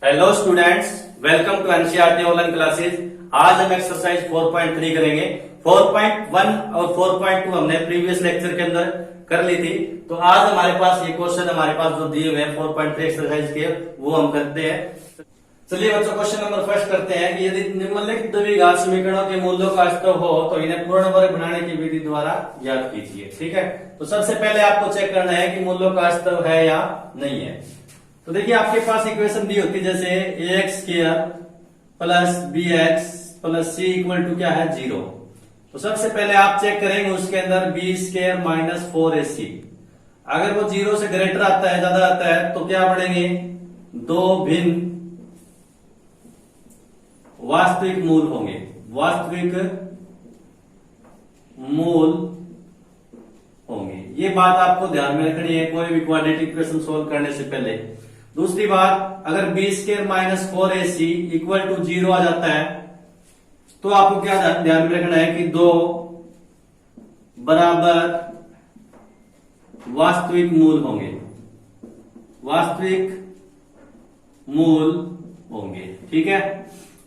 Hello students, welcome to NCERT online classes. आज हम exercise 4.3 करेंगे। 4.1 और 4.2 हमने प्रीवियस लेक्चर के अंदर कर ली थी। तो आज हमारे पास ये क्वेश्चन हमारे पास जो दिए हुए हैं 4.3 एक्सरसाइज के, वो हम करते हैं। चलिए बच्चों, क्वेश्चन नंबर फर्स्ट करते हैं कि यदि निम्नलिखित द्विघात समीकरणों के मूल्यों का अस्तित्व हो तो इन्हें पूर्ण वर्ग बनाने की विधि द्वारा ज्ञात कीजिए। ठीक है, तो सबसे पहले आपको चेक करना है कि मूल्यों का अस्तित्व है या नहीं है। तो देखिए, आपके पास इक्वेशन दी होती है जैसे ax square plus bx plus c equal to क्या है 0। तो सबसे पहले आप चेक करेंगे उसके अंदर b स्क्वायर माइनस 4ac। अगर वो 0 से ग्रेटर आता है, ज्यादा आता है, तो क्या बढ़ेंगे, दो भिन्न वास्तविक मूल होंगे। वास्तविक मूल होंगे, ये बात आपको ध्यान में रखनी है कोई भी क्वाड्रेटिक इक्वेशन सोल्व करने से पहले। दूसरी बात, अगर B square minus 4ac equal to 0 आ जाता है तो आपको क्या ध्यान में रखना है कि दो बराबर वास्तविक मूल होंगे। वास्तविक मूल होंगे, ठीक है।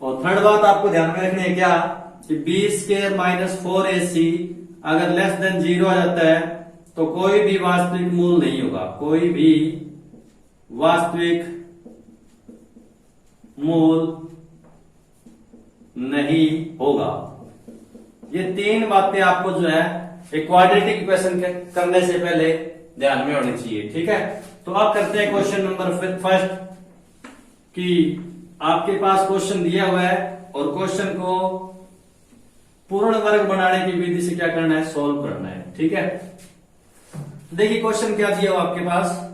और थर्ड बात आपको ध्यान में रखनी है क्या, कि बी स्क्वायर माइनस 4ac अगर लेस देन 0 आ जाता है तो कोई भी वास्तविक मूल नहीं होगा। कोई भी वास्तविक मूल नहीं होगा। ये तीन बातें आपको जो है एक क्वाड्रेटिक इक्वेशन करने से पहले ध्यान में होनी चाहिए, ठीक है। तो अब करते हैं क्वेश्चन नंबर फर्स्ट कि आपके पास क्वेश्चन दिया हुआ है और क्वेश्चन को पूर्ण वर्ग बनाने की विधि से क्या करना है, सॉल्व करना है, ठीक है। देखिए क्वेश्चन क्या दिया हुआ आपके पास।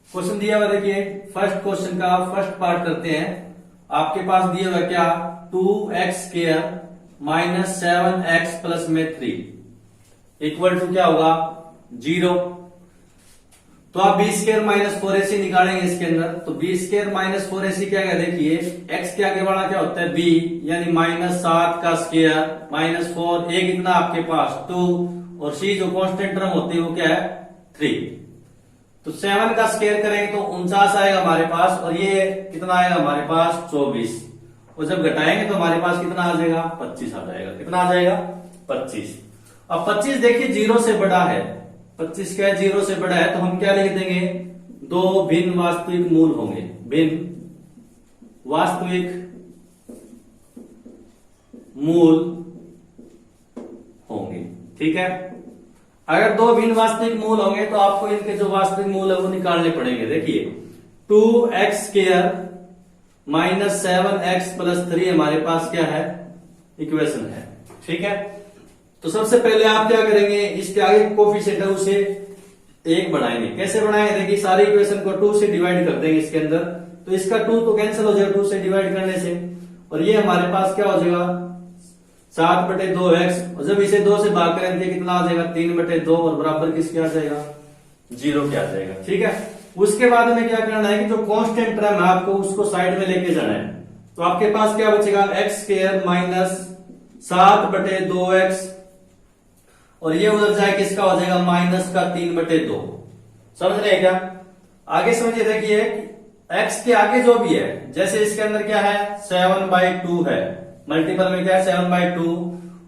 क्वेश्चन दिया हुआ, देखिए फर्स्ट क्वेश्चन का फर्स्ट पार्ट करते हैं। आपके पास दिया हुआ क्या, 2x square minus 7x plus में 3 इक्वल टू क्या होगा 0। तो आप बी स्क्वायर माइनस 4ac निकालेंगे इसके अंदर। तो बी स्क्वायर माइनस 4ac क्या है, देखिए x के आगे वाला क्या होता है b, यानी माइनस 7 का स्क्वायर माइनस 4, a कितना आपके पास 2, और c जो कांस्टेंट टर्म होती है वो क्या है 3। तो 7 का स्क्वायर करेंगे तो 49 आएगा हमारे पास, और ये कितना आएगा हमारे पास 24। और जब घटाएंगे तो हमारे पास कितना आ जाएगा 25 आ जाएगा। कितना आ जाएगा 25। अब 25 देखिए 0 से बड़ा है, 25 क्या है 0 से बड़ा है, तो हम क्या लिख देंगे, दो भिन्न वास्तविक मूल होंगे। भिन्न वास्तविक मूल होंगे, ठीक है। अगर दो भिन्न वास्तविक मूल होंगे तो आपको इनके जो वास्तविक मूल है वो निकालने पड़ेंगे। देखिए 2x square minus 7x plus 3 हमारे पास क्या है, इक्वेशन है, ठीक है। तो सबसे पहले आप क्या करेंगे, इसके आगे कोफिशिएंट है उसे 1 बनाएंगे। कैसे बनाएंगे, देखिए सारी इक्वेशन को 2 से डिवाइड कर देंगे इसके अंदर। तो इसका 2 तो कैंसिल हो जाएगा 2 से डिवाइड करने से, और ये हमारे पास क्या हो जाएगा 7/2x, और जब इसे 2 से भाग करेंगे कितना आ जाएगा 3/2, और बराबर किसके आ जाएगा 0 के आ जाएगा, ठीक है। उसके बाद में क्या करना है कि जो कांस्टेंट टर्म है आपको उसको साइड में लेके जाना है। तो आपके पास क्या बचेगा, x स्क्वायर माइनस 7/2x, और ये उधर जाए किसका हो जाएगा माइनस का 3/2। समझ रहे हैं क्या, आगे समझिए। देखिए x के आगे जो भी है, जैसे इसके अंदर क्या है 7/2 है, मल्टीपल में क्या है 7/2,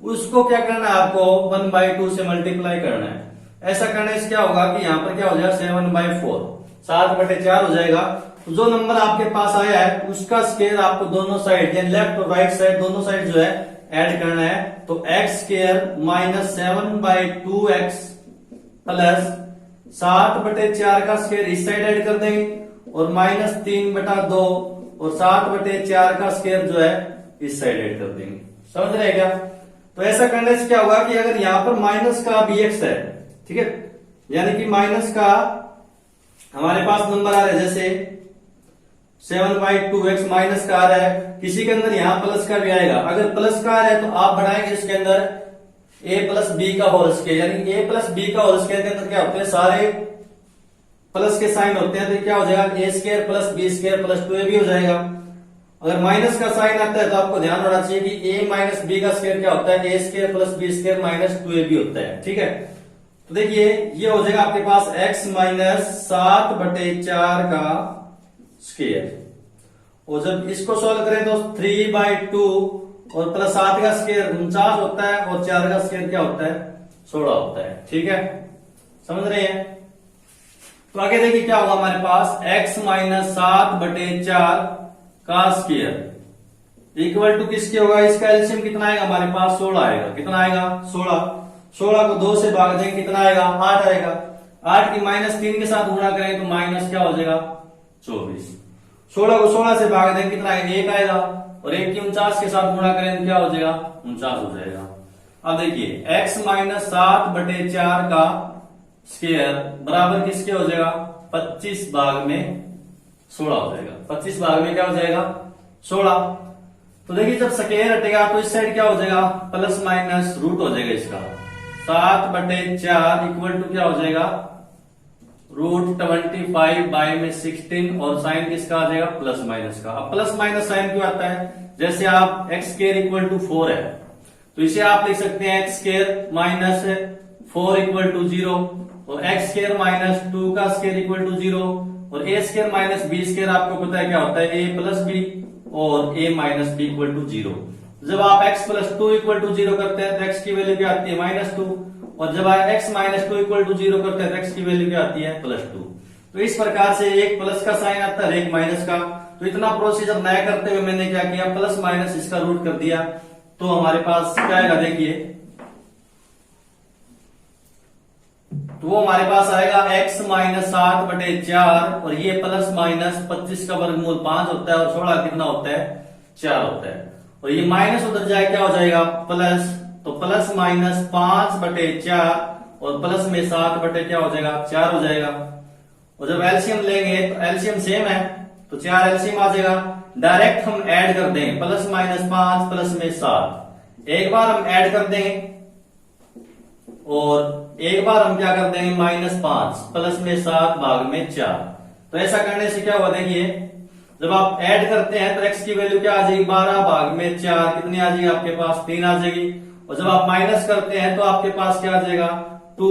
उसको क्या करना है आपको 1/2 से मल्टीप्लाई करना है। ऐसा करने से क्या होगा कि यहाँ पर क्या हो जाएगा 7/4, 7/4 हो जाएगा। तो जो नंबर आपके पास आया है उसका स्क्वायर आपको दोनों साइड, यानी लेफ्ट और राइट साइड दोनों साइड जो है ऐड करना है। तो x square minus 7/2x plus 7/4 का स्क्वायर इस साइड ऐड कर देंगे, और माइनस 3/2 और 7/4 का स्क्वायर जो है इस साइड ऐड कर देंगे। समझ रहे क्या। तो ऐसा करने से क्या होगा कि अगर यहां पर माइनस का bx है, ठीक है, यानी कि माइनस का हमारे पास नंबर आ रहा है जैसे 7/2x माइनस का आ रहा है, किसी के अंदर यहां प्लस का भी आएगा। अगर प्लस का आ रहा है तो आप बढ़ाएंगे इसके अंदर a प्लस बी का होल स्क्वायर, यानी a प्लस बी का होल स्क्वायर के अंदर क्या होते हैं, सारे प्लस के साइन होते हैं। तो क्या हो जाएगा a square plus B square plus 2ab हो जाएगा। अगर माइनस का साइन आता है तो आपको ध्यान होना चाहिए कि a माइनस बी का स्क्वायर क्या होता है, a square plus B square minus 2ab होता है, ठीक है। तो देखिए ये हो जाएगा आपके पास x माइनस 7/4 का स्क्वायर। और जब इसको सॉल्व करें तो 3/2 और प्लस 7 का स्क्वायर 49 होता है और 4 का स्क्वायर क्या होता है 16 होता है। ठीक है, समझ रहे हैं। तो आगे देखिए क्या होगा हमारे पास x - 7/4 का स्क्वायर इक्वल टू किसके होगा, इसका एलसीएम कितना आएगा हमारे पास 16 आएगा। कितना आएगा 16 को 2 से भाग देंगे कितना आएगा 8 आएगा। 8 की -3 के साथ गुणा करें तो माइनस क्या हो जाएगा 24। 16 को 16 से भाग देंगे कितना आएगा 1 आएगा और 1 की 49 के साथ गुणा करें तो क्या हो जाएगा 49 हो जाएगा। अब देखिए x - 7/4 का स्क्वायर बराबर किसके हो जाएगा 25 भाग में 16 हो जाएगा। 25 भाग में क्या हो जाएगा 16। तो देखिए जब स्क्वायर हटेगा तो इस साइड क्या हो जाएगा प्लस माइनस रूट हो जाएगा इसका। 7/4 इक्वल टू क्या हो जाएगा √25/16 और साइन किसका आ जाएगा प्लस माइनस का। अब प्लस माइनस साइन क्यों आता है, जैसे आप x² इक्वल टू 4 है तो इसे आप लिख सकते हैं x² - 4 इक्वल टू 0 और x² - 2 का स्क्वायर इक्वल टू 0 और a² - b² आपको पता है क्या होता है a + b और a - b इक्वल टू 0। जब आप x + 2 इक्वल टू 0 करते हैं तो x की वैल्यू क्या आती है -2 और जब आप x - 2 इक्वल टू 0 करते हैं तो x की वैल्यू क्या आती है +2। तो इस प्रकार से एक प्लस का साइन आता है एक माइनस का। तो इतना प्रोसीजर नया करते हुए मैंने क्या किया प्लस माइनस इसका रूट कर दिया। तो हमारे पास क्या आएगा देखिए, तो वो हमारे पास आएगा x - 7/4 और ये प्लस माइनस 25 का वर्गमूल 5 होता है और 16 कितना होता है 4 होता है और ये माइनस उधर जाए क्या हो जाएगा प्लस। तो प्लस माइनस 5/4 और प्लस में 7 क्या हो जाएगा 4 हो जाएगा। और जब एलसीएम लेंगे तो एलसीएम सेम है तो 4 एलसीएम आ जाएगा। डायरेक्ट हम ऐड कर देंगे प्लस माइनस 5 प्लस में 7 एक बार हम ऐड कर देंगे और एक बार हम क्या कर देंगे -5 प्लस में 7 भाग में 4। तो ऐसा करने से क्या हुआ देखिए, जब आप ऐड करते हैं तो x की वैल्यू क्या आ जाएगी 12 भाग में 4 कितनी आ जाएगी आपके पास 3 आ जाएगी। और जब आप माइनस करते हैं तो आपके पास क्या आ जाएगा 2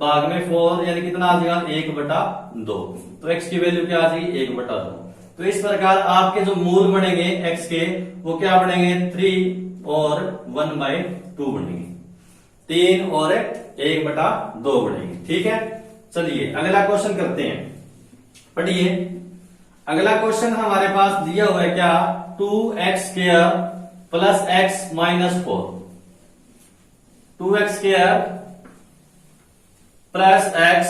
भाग में 4 यानी कितना आ जाएगा 1/2। तो x की वैल्यू क्या आ जाएगी 1/2। तो इस प्रकार आपके जो मूल बनेंगे x के वो क्या बनेंगे 3 और 1/2 बनेंगे, 3 और 1/2 बनेंगे। ठीक है, चलिए अगला क्वेश्चन करते हैं, पढ़िए। अगला क्वेश्चन हमारे पास दिया हुआ है क्या 2x² plus x - 4। 2x² plus x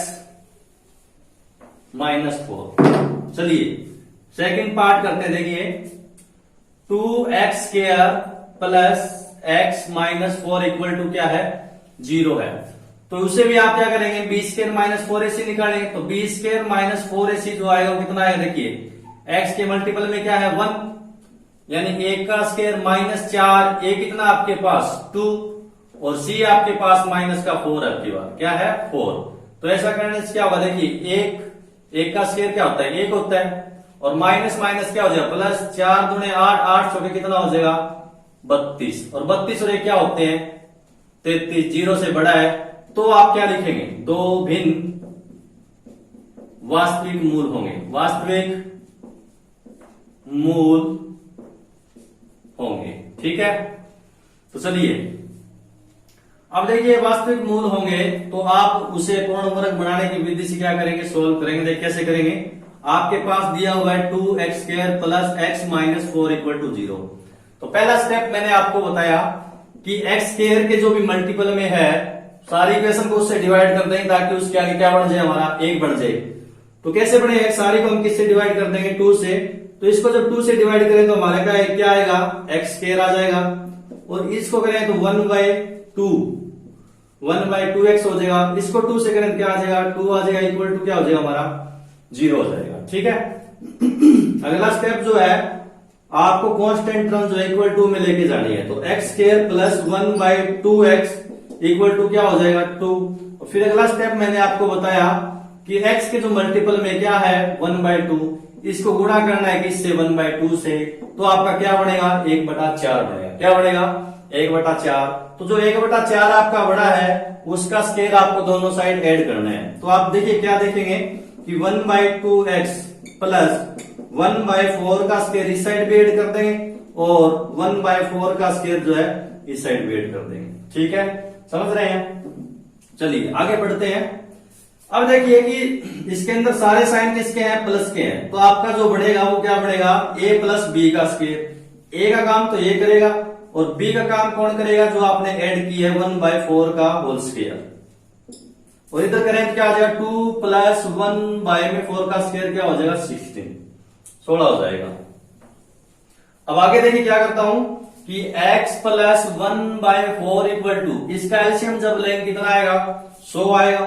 -4। चलिए सेकंड पार्ट करते हैं। देखिए 2x² plus x - 4 equal to क्या है 0 है। तो उसे भी आप क्या करेंगे b² - 4ac निकालेंगे। तो b² - 4ac जो आएगा वो कितना आएगा देखिए x के मल्टीपल में क्या है 1 यानी 1 का स्क्वायर -4 a कितना आपके पास 2 और c आपके पास -4 आपके पास क्या है 4। तो ऐसा करने से क्या होगा देखिए 1 का स्क्वायर क्या होता है 1 होता है और माइनस माइनस क्या हो जाएगा प्लस 4 दूने 8 8 सौ के कितना हो जाएगा 32 और 32 और ये क्या होते हैं 33 0 से बड़ा है। तो आप क्या लिखेंगे दो भिन्न वास्तविक मूल होंगे, वास्तविक मूल होंगे। ठीक है, तो चलिए अब देखिए वास्तविक मूल होंगे तो आप उसे पूर्ण वर्ग बनाने की विधि से क्या करेंगे सोल्व करेंगे। देखिए कैसे करेंगे, आपके पास दिया हुआ है 2x² plus x - 4 equal to 0। तो पहला स्टेप मैंने आपको बताया कि x² के जो भी मल्टीपल में है सारी इक्वेशन को उससे डिवाइड कर देंगे ताकि उसके आगे क्या बन जाए हमारा 1 बन जाए। तो कैसे बनेगा, सारी को हम किससे डिवाइड कर देंगे 2 से। तो इसको जब 2 से डिवाइड करें तो हमारे क्या आएगा x² आ जाएगा और इसको करें तो 1/2x हो जाएगा। इसको 2 से करें क्या आ जाएगा 2 आ जाएगा इक्वल टू क्या हो जाएगा हमारा 0 हो जाएगा। ठीक है, अगला स्टेप जो है आपको कांस्टेंट टर्म जो है इक्वल टू में लेके जानी है। तो x² plus 1/2x equal to क्या हो जाएगा 2। और फिर अगला स्टेप मैंने आपको बताया कि x के जो मल्टीपल में क्या है 1/2 इसको गुणा करना है किससे 1/2 से। तो आपका क्या बनेगा 1/4 बनेगा। क्या बनेगा 1/4। तो जो 1/4 आपका बड़ा है उसका स्क्वायर आपको दोनों साइड ऐड करना है। तो आप देखिए क्या देखेंगे कि 1/2x प्लस 1/4 का स्क्वायर इस साइड भी ऐड कर देंगे और 1/4 का स्क्वायर जो है इस साइड भी ऐड कर देंगे। ठीक है, समझ रहे हैं? चलिए आगे बढ़ते हैं। अब देखिए कि इसके अंदर सारे साइन किसके हैं? प्लस के हैं। तो आपका जो बढ़ेगा वो क्या बढ़ेगा? a प्लस बी का स्क्वायर। ए का काम तो ये करेगा और बी का काम कौन करेगा? जो आपने ऐड की है 1/4 का होल स्क्वायर। और इधर करें तो क्या आ जाएगा? 2 प्लस 1/4 का स्क्वायर क्या हो जाएगा? 16 हो जाएगा। अब आगे देखिए क्या करता हूं कि x प्लस 1/4 इक्वल टू, इसका एलसीएम जब लेंगे कितना आएगा? 16 आएगा।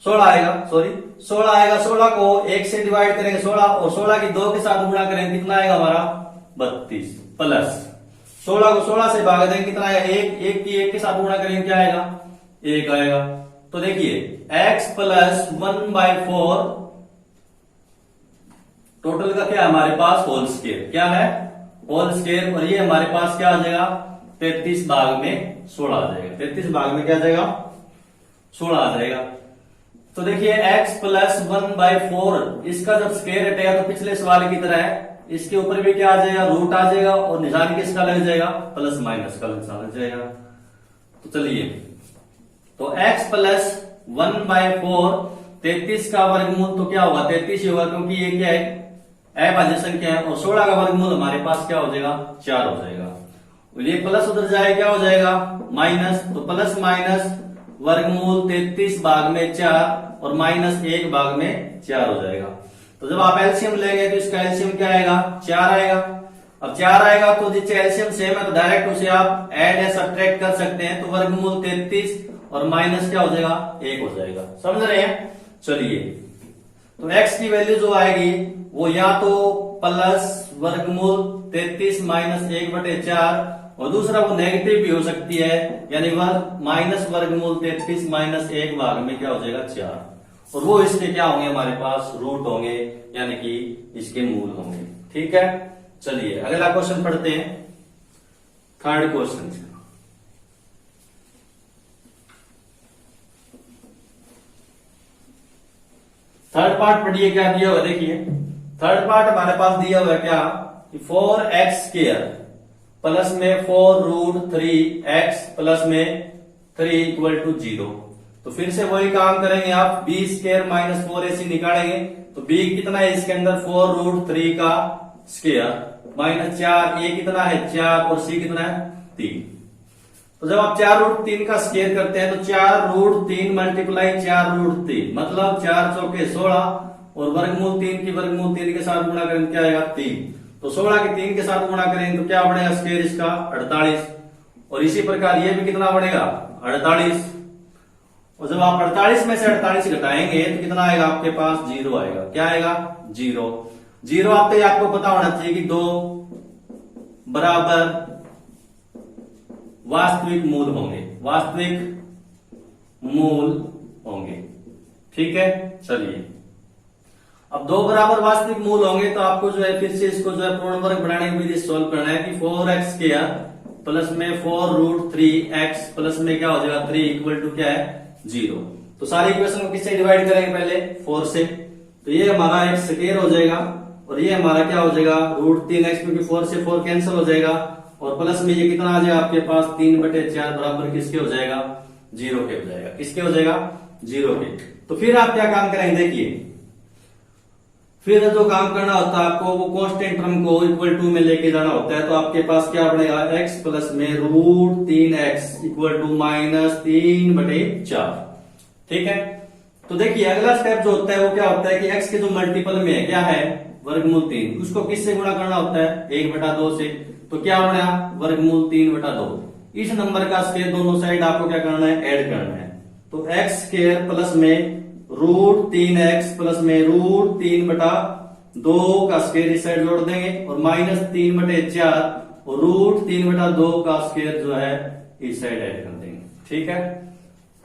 16 आएगा। 16 को 1 से डिवाइड करेंगे 16 और 16 की 2 के साथ गुणा करेंगे कितना आएगा हमारा? 32 प्लस 16 को 16 से भाग देंगे कितना आएगा? 1 की 1 के साथ गुणा करेंगे क्या आएगा? 1 आएगा। तो देखिए x प्लस 1/4 टोटल का क्या है हमारे पास? Whole square. क्या है? Whole square. और ये हमारे पास क्या आ जाएगा? 33 भाग में 16 आ जाएगा। 33 भाग में क्या आ जाएगा? 16 आ जाएगा। तो देखिए x प्लस 1/4 इसका जब स्क्वायर हटेगा तो पिछले सवाल की तरह है, इसके ऊपर भी क्या आ जाएगा? रूट आ जाएगा और निशान किसका लग जाएगा? प्लस माइनस का निशान लग जाएगा। तो चलिए, तो x प्लस 1/4 33 का वर्गमूल तो क्या होगा? 33 ही होगा क्योंकि ये क्या है? अभाज्य संख्या है। और 16 का वर्गमूल हमारे पास क्या हो जाएगा? 4 हो जाएगा। और ये प्लस उधर जाए क्या हो जाएगा? माइनस। तो प्लस माइनस वर्गमूल 33 भाग में 4 और माइनस 1 भाग में 4 हो जाएगा। तो जब आप एलसीएम लेंगे तो इसका एलसीएम क्या आएगा? 4 आएगा। अब 4 आएगा तो जिससे एलसीएम सेम है तो डायरेक्ट उसे आप ऐड या सब्ट्रैक्ट कर सकते हैं। तो वर्गमूल 33 और माइनस क्या हो जाएगा? 1 हो जाएगा। समझ रहे हैं? चलिए, तो x की वैल्यू जो आएगी वो या तो प्लस वर्गमूल 33 माइनस 1/4 और दूसरा वो नेगेटिव भी हो सकती है, यानी माइनस वर्गमूल 33 माइनस 1 भाग में क्या हो जाएगा? 4। और वो इसके क्या होंगे? हमारे पास रूट होंगे, यानी कि इसके मूल होंगे। ठीक है, चलिए अगला क्वेश्चन पढ़ते हैं। थर्ड क्वेश्चन, थर्ड पार्ट पढ़िए क्या दिया हुआ। देखिए थर्ड पार्ट हमारे पास दिया हुआ है क्या कि 4x² प्लस में 4 रूट 3x प्लस में 3 इक्वल टू 0। तो फिर से वही काम करेंगे आप, b² माइनस 4ac निकालेंगे। तो b कितना है इसके अंदर? 4 रूट 3 का स्क्वायर माइनस 4, a कितना है? 4 और c कितना है? 3। तो जब आप 4 रूट 3 का स्क्वायर करते हैं तो 4 रूट 3 मल्टीप्लाई 4 रूट 3 मतलब 4 चौके 16 और वर्गमूल 3 की वर्गमूल 3 के साथ गुणा करेंगे क्या आएगा? 3। तो 16 के 3 के साथ गुणा करेंगे तो क्या बढ़ेगा स्क्वायर इसका? 48। और इसी प्रकार ये भी कितना बढ़ेगा? 48। और जब आप 48 में से 48 घटाएंगे तो कितना आएगा आपके पास? 0 आएगा। क्या आएगा? 0। 0 आते ही आपको पता होना चाहिए कि 2 बराबर वास्तविक मूल होंगे। वास्तविक मूल होंगे। ठीक है, चलिए अब 2 बराबर वास्तविक मूल होंगे तो आपको जो है फिर से इसको जो है पूर्ण वर्ग बनाने की विधि सोल्व करना है कि 4x² प्लस में 4 रूट 3x प्लस में क्या हो जाएगा? 3 इक्वल टू क्या है? 0। तो सारी इक्वेशन को किससे डिवाइड करेंगे? पहले 4 से। तो ये हमारा एक स्क्वायर हो जाएगा और ये हमारा क्या हो जाएगा? रूट 3x, क्योंकि 4 से 4 कैंसिल हो जाएगा और प्लस में ये कितना आ जाएगा आपके पास? 3/4 बराबर किसके हो जाएगा? 0 के हो जाएगा। किसके हो जाएगा? 0 के। तो फिर आप क्या काम करेंगे? देखिए फिर जो काम करना होता है आपको वो कांस्टेंट टर्म को इक्वल टू में लेके जाना होता है। तो आपके पास क्या बनेगा? x प्लस में root 3x equal to minus 3/4। ठीक है, तो देखिए अगला स्टेप जो होता है वो क्या होता है कि x के जो मल्टीपल में है क्या है? वर्गमूल 3, उसको किससे गुणा करना होता है? 1/2 से। तो क्या बना? वर्गमूल 3/2। इस नंबर का स्क्वायर दोनों साइड आपको क्या करना है? ऐड करना है। तो x² प्लस में रूट 3x प्लस में रूट 3/2 का स्क्वायर इस साइड जोड़ देंगे और माइनस 3/4 और रूट 3/2 का स्क्वायर जो है इस साइड ऐड कर देंगे। ठीक है,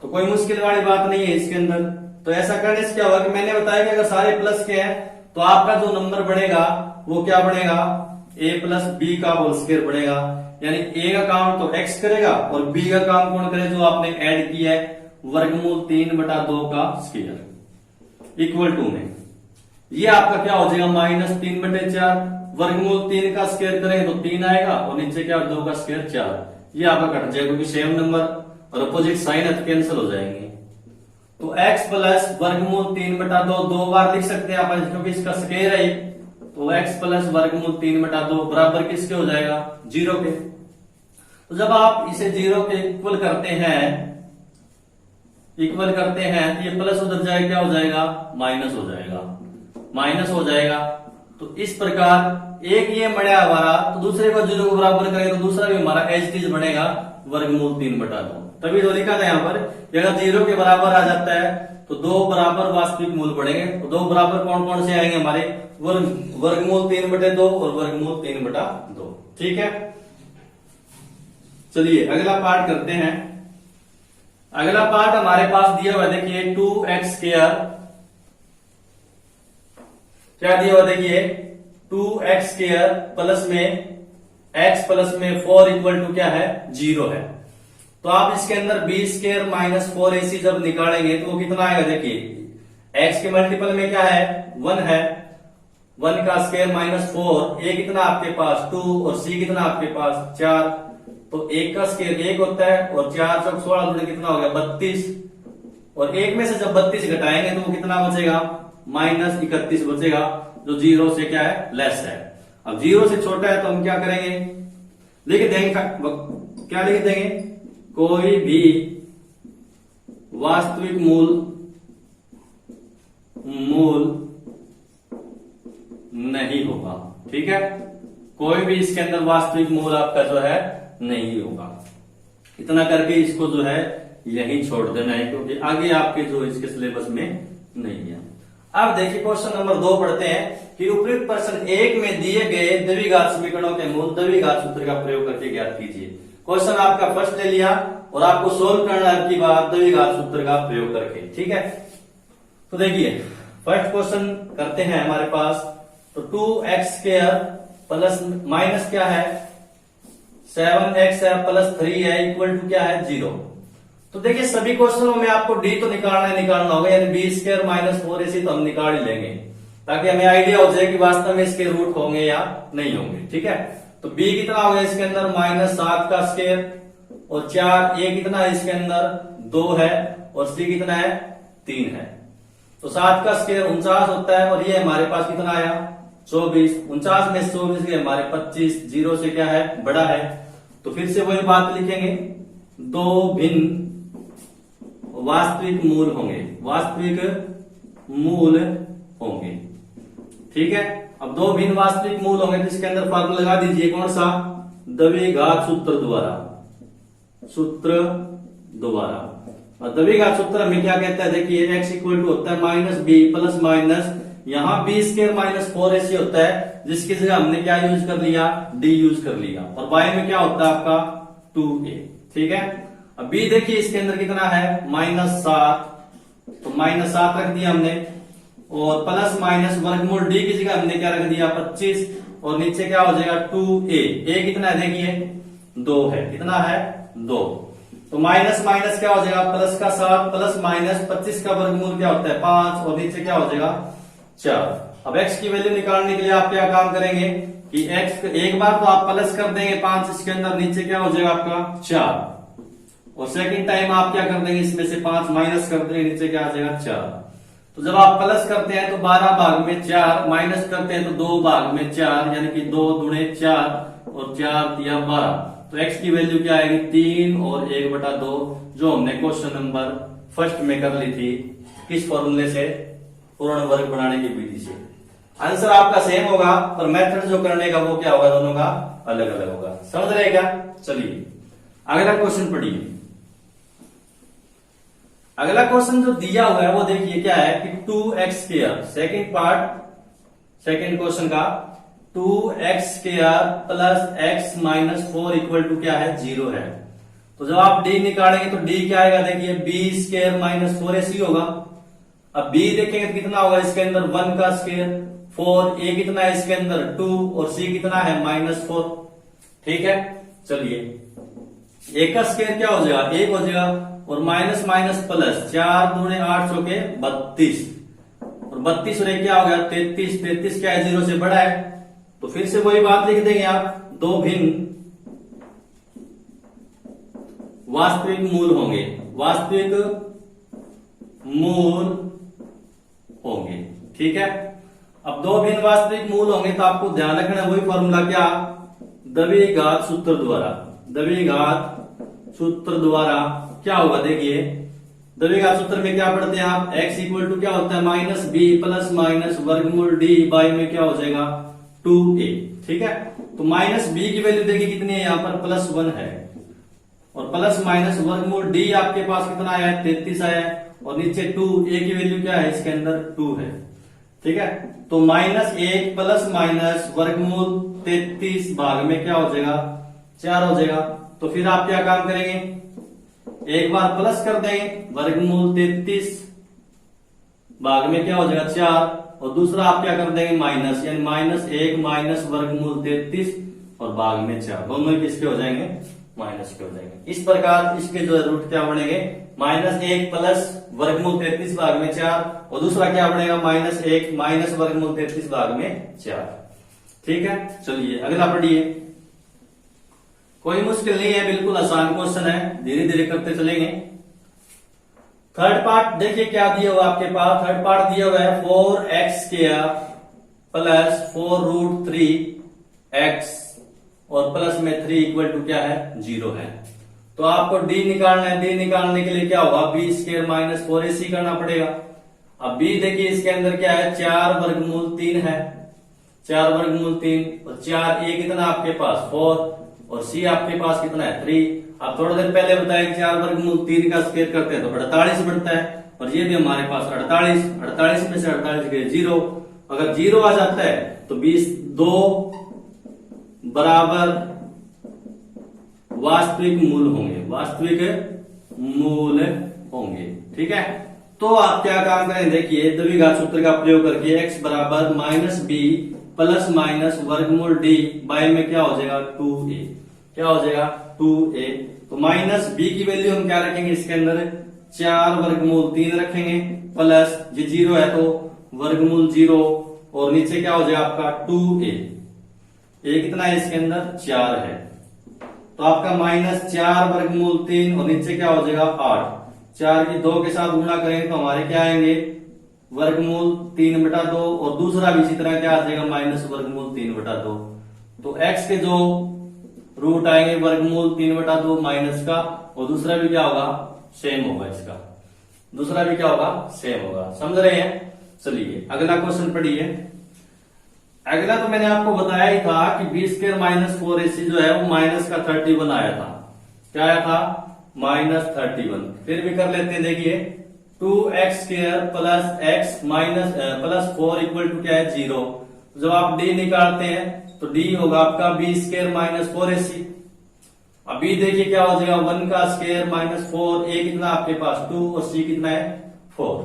तो कोई मुश्किल वाली बात नहीं है इसके अंदर। तो ऐसा करने से क्या होगा कि मैंने बताया कि अगर सारे प्लस के हैं तो आपका जो नंबर बढ़ेगा वो क्या बढ़ेगा? a प्लस बी का होल स्क्वायर बढ़ेगा। यानी a का काम तो x करेगा और b का काम कौन करे? जो आपने ऐड किया है वर्गमूल 3/2 का स्क्वायर इक्वल टू में ये आपका क्या हो जाएगा -3/4, वर्गमूल 3 का स्क्वायर करेंगे तो 3 आएगा और नीचे क्या 2 का स्क्वायर 4। ये आपका कट जाएगा क्योंकि सेम नंबर और अपोजिट साइन है तो कैंसिल हो जाएंगे। तो x प्लस वर्गमूल 3/2 दो बार लिख सकते हैं अपन क्योंकि इसका स्क्वायर है। तो x प्लस वर्गमूल 3/2 बराबर किसके हो जाएगा 0 के। तो जब आप इसे 0 के इक्वल करते हैं तो ये प्लस उधर जाएगा क्या हो जाएगा माइनस हो जाएगा। तो इस प्रकार एक ये बढ़ा हमारा तो दूसरे को 0 को बराबर करेंगे तो दूसरा भी हमारा एज इट इज बनेगा वर्गमूल 3/2। तभी तो लिखा था यहाँ पर अगर 0 के बराबर आ जाता है तो 2 बराबर वास्तविक मूल बढ़ेंगे। तो 2 बराबर कौन कौन से आएंगे हमारे वर्गमूल 3/2 और वर्गमूल 3/2। ठीक है, चलिए अगला पार्ट करते हैं। अगला पार्ट हमारे पास दिया हुआ देखिए 2x²। क्या दिया हुआ देखिए 2x² प्लस में x प्लस में 4 इक्वल टू क्या है 0 है। तो आप इसके अंदर b² माइनस 4ac जब निकालेंगे तो वो कितना आएगा देखिए x के मल्टीपल में क्या है 1 है, 1 का स्क्वायर माइनस 4, a कितना आपके पास 2 और c कितना आपके पास 4। तो 1 का स्क्वायर 1 होता है और 4 चौक 16 जुड़े कितना हो गया 32 और 1 में से जब 32 घटाएंगे तो वो कितना बचेगा -31 बचेगा जो 0 से क्या है लेस है। अब 0 से छोटा है तो हम क्या करेंगे लिख देंगे, क्या लिख देंगे कोई भी वास्तविक मूल नहीं होगा। ठीक है, कोई भी इसके अंदर वास्तविक मूल आपका जो है नहीं होगा। इतना करके इसको जो है यही छोड़ देना है क्योंकि आगे आपके जो इसके सिलेबस में नहीं है। अब देखिए क्वेश्चन नंबर 2 पढ़ते हैं कि उपयुक्त प्रश्न 1 में दिए गए द्विघात समीकरणों के मूल द्विघात सूत्र का प्रयोग करके ज्ञात कीजिए। क्वेश्चन आपका फर्स्ट ले लिया और आपको सोल्व करना है की बात द्विघात सूत्र का प्रयोग करके। ठीक है, तो देखिए फर्स्ट क्वेश्चन करते हैं हमारे पास। तो 2x² प्लस माइनस क्या है 7x है प्लस 3 है इक्वल टू क्या है 0। तो देखिए सभी क्वेश्चनों में आपको डी तो निकालना होगा यानी b² माइनस 4ac तो हम निकाल ही लेंगे ताकि हमें आइडिया हो जाए कि वास्तव में इसके रूट होंगे या नहीं होंगे। ठीक है, तो b कितना हो गया इसके अंदर -7 का स्क्वायर और 4, a कितना है इसके अंदर 2 है और c कितना है 3 है। तो 7 का स्क्वायर 49 होता है और ये हमारे पास कितना आया 24। 49 में 24 के हमारे 25, 0 से क्या है बड़ा है। तो फिर से वही बात लिखेंगे, दो भिन्न वास्तविक मूल होंगे। ठीक है, अब दो भिन्न वास्तविक मूल होंगे तो इसके अंदर फॉर्मूला लगा दीजिए कौन सा द्विघात सूत्र द्वारा। और द्विघात सूत्र हमें क्या कहता है देखिए x इक्वल टू होता है -b प्लस माइनस यहाँ b² माइनस 4ac होता है जिसकी जगह हमने क्या यूज कर लिया d यूज कर लिया और y में क्या होता है आपका 2a। ठीक है, अब b देखिए इसके अंदर कितना है -7 तो -7 रख दिया हमने और प्लस माइनस वर्गमूल d की जगह हमने क्या रख दिया 25 और नीचे क्या हो जाएगा 2a कितना है देखिए 2 है, कितना है 2। तो माइनस माइनस क्या हो जाएगा प्लस का 7 प्लस माइनस 25 का वर्गमूल क्या होता है 5 और नीचे क्या हो जाएगा 4। अब x की वैल्यू निकालने के लिए आप क्या काम करेंगे कि x एक बार तो आप प्लस कर देंगे 5 इसके अंदर नीचे क्या हो जाएगा आपका 4 और सेकंड टाइम आप क्या कर देंगे इसमें से 5 माइनस कर देंगे नीचे क्या आ जाएगा 4। तो जब आप प्लस करते हैं तो 12 भाग में 4 माइनस करते हैं तो 2 भाग में 4 यानी कि 2 दूने 4 और 4 दिया 12। तो x की वैल्यू क्या आएगी 3 और 1/2 जो हमने क्वेश्चन नंबर फर्स्ट में कर ली थी किस फॉर्मूले से पूर्ण वर्ग बनाने की विधि से। आंसर आपका सेम होगा पर मेथड जो करने का वो क्या होगा दोनों का अलग अलग होगा। समझ रहे क्या? चलिए अगला क्वेश्चन पढ़िए। अगला क्वेश्चन जो दिया हुआ है वो देखिए क्या है कि 2x²। सेकेंड क्वेश्चन का 2x² plus x minus 4 equal to क्या है 0 है। तो जब आप d निकालेंगे तो d क्या आएगा देखिए b² माइनस 4ac होगा। अब b देखेंगे तो कितना होगा इसके अंदर 1 का स्क्वायर 4, a कितना है इसके अंदर 2 और c कितना है -4। ठीक है, चलिए a का स्क्वायर क्या हो जाएगा 1 हो जाएगा और माइनस माइनस प्लस 4 दूने 8 चौके 32 और 32 और एक क्या हो गया 33, 33 क्या है 0 से बड़ा है, तो फिर से वही बात लिख देंगे आप, दो भिन्न वास्तविक मूल होंगे, वास्तविक मूल होंगे, ठीक है। अब दो भिन्न वास्तविक मूल होंगे तो आपको ध्यान रखना वही फॉर्मूला क्या, द्विघात सूत्र द्वारा, द्विघात सूत्र द्वारा क्या होगा, देखिए द्विघात सूत्र में क्या पढ़ते हैं आप, x इक्वल टू क्या होता है माइनस बी प्लस माइनस वर्गमूल डी बाई में क्या हो जाएगा 2a, ठीक है। तो माइनस बी की वैल्यू देखिए कितनी है, यहाँ पर +1 है, और प्लस माइनस वर्गमूल डी आपके पास कितना आया है 33 आया है, और नीचे 2a की वैल्यू क्या है इसके अंदर 2 है, ठीक है। तो -1 प्लस माइनस वर्गमूल 33 भाग में क्या हो जाएगा 4 हो जाएगा। तो फिर आप क्या काम करेंगे, एक बार प्लस कर देंगे वर्गमूल 33 भाग में क्या हो जाएगा 4, और दूसरा आप क्या कर देंगे माइनस, यानी -1 माइनस वर्गमूल 33 और भाग में 4, दोनों किसके हो जाएंगे माइनस के हो जाएंगे। इस प्रकार इसके जो रूट क्या बनेंगे, -1 प्लस वर्गमूल 33 भाग में 4, और दूसरा क्या बनेगा -1 माइनस वर्गमूल 33 भाग में 4, ठीक है। चलिए अगला पढ़िए, कोई मुश्किल नहीं है, बिल्कुल आसान क्वेश्चन है, धीरे धीरे करते चलेंगे। थर्ड पार्ट देखिए क्या दिया हुआ आपके पास, थर्ड पार्ट दिया हुआ है 4x² प्लस 4√3x और प्लस में 3 इक्वल टू क्या है 0 है। तो आपको d निकालना है, d निकालने के लिए क्या होगा b² माइनस 4ac करना पड़ेगा। अब b देखिए इसके अंदर क्या है 4 वर्गमूल 3 है, 4 वर्गमूल 3, और 4a कितना आपके पास 4, और c आपके पास कितना है 3। अब थोड़ा देर पहले बताया कि 4 वर्गमूल 3 का स्क्वायर करते हैं तो 48 बनता है, और ये भी हमारे पास 48, 48 में से 48 गए 0, अगर 0 आ जाता है तो 2 बराबर वास्तविक मूल होंगे, वास्तविक मूल होंगे, ठीक है। तो आप क्या काम करें, देखिए द्विघात सूत्र का प्रयोग करके x बराबर -b प्लस माइनस वर्गमूल d बाई में क्या हो जाएगा 2a, क्या हो जाएगा 2a। तो -b की वैल्यू हम क्या रखेंगे इसके अंदर 4 वर्गमूल 3 रखेंगे, प्लस ये 0 है तो वर्गमूल 0, और नीचे क्या हो जाएगा आपका 2a, a कितना है इसके अंदर 4 है, तो आपका -4 वर्गमूल 3 और नीचे क्या हो जाएगा 8, 4 की 2 के साथ गुणा करेंगे तो हमारे क्या आएंगे वर्गमूल 3/2, और दूसरा भी इसी तरह क्या आ जाएगा माइनस वर्गमूल 3/2। तो x के जो रूट आएंगे वर्गमूल 3/2 माइनस का, और दूसरा भी क्या होगा सेम होगा, इसका दूसरा भी क्या होगा सेम होगा, समझ रहे हैं। चलिए अगला क्वेश्चन पढ़िए। अगला तो मैंने आपको बताया ही था कि b² माइनस 4ac जो है वो माइनस का 31 आया था, क्या आया था -31। फिर भी कर लेते हैं, देखिए 2x² plus x minus plus 4 equal to क्या है 0। जब आप d निकालते हैं तो d होगा आपका b² माइनस 4ac। अब b देखिए क्या हो जाएगा 1 का स्क्वायर माइनस 4, a कितना आपके पास 2 और c कितना है 4।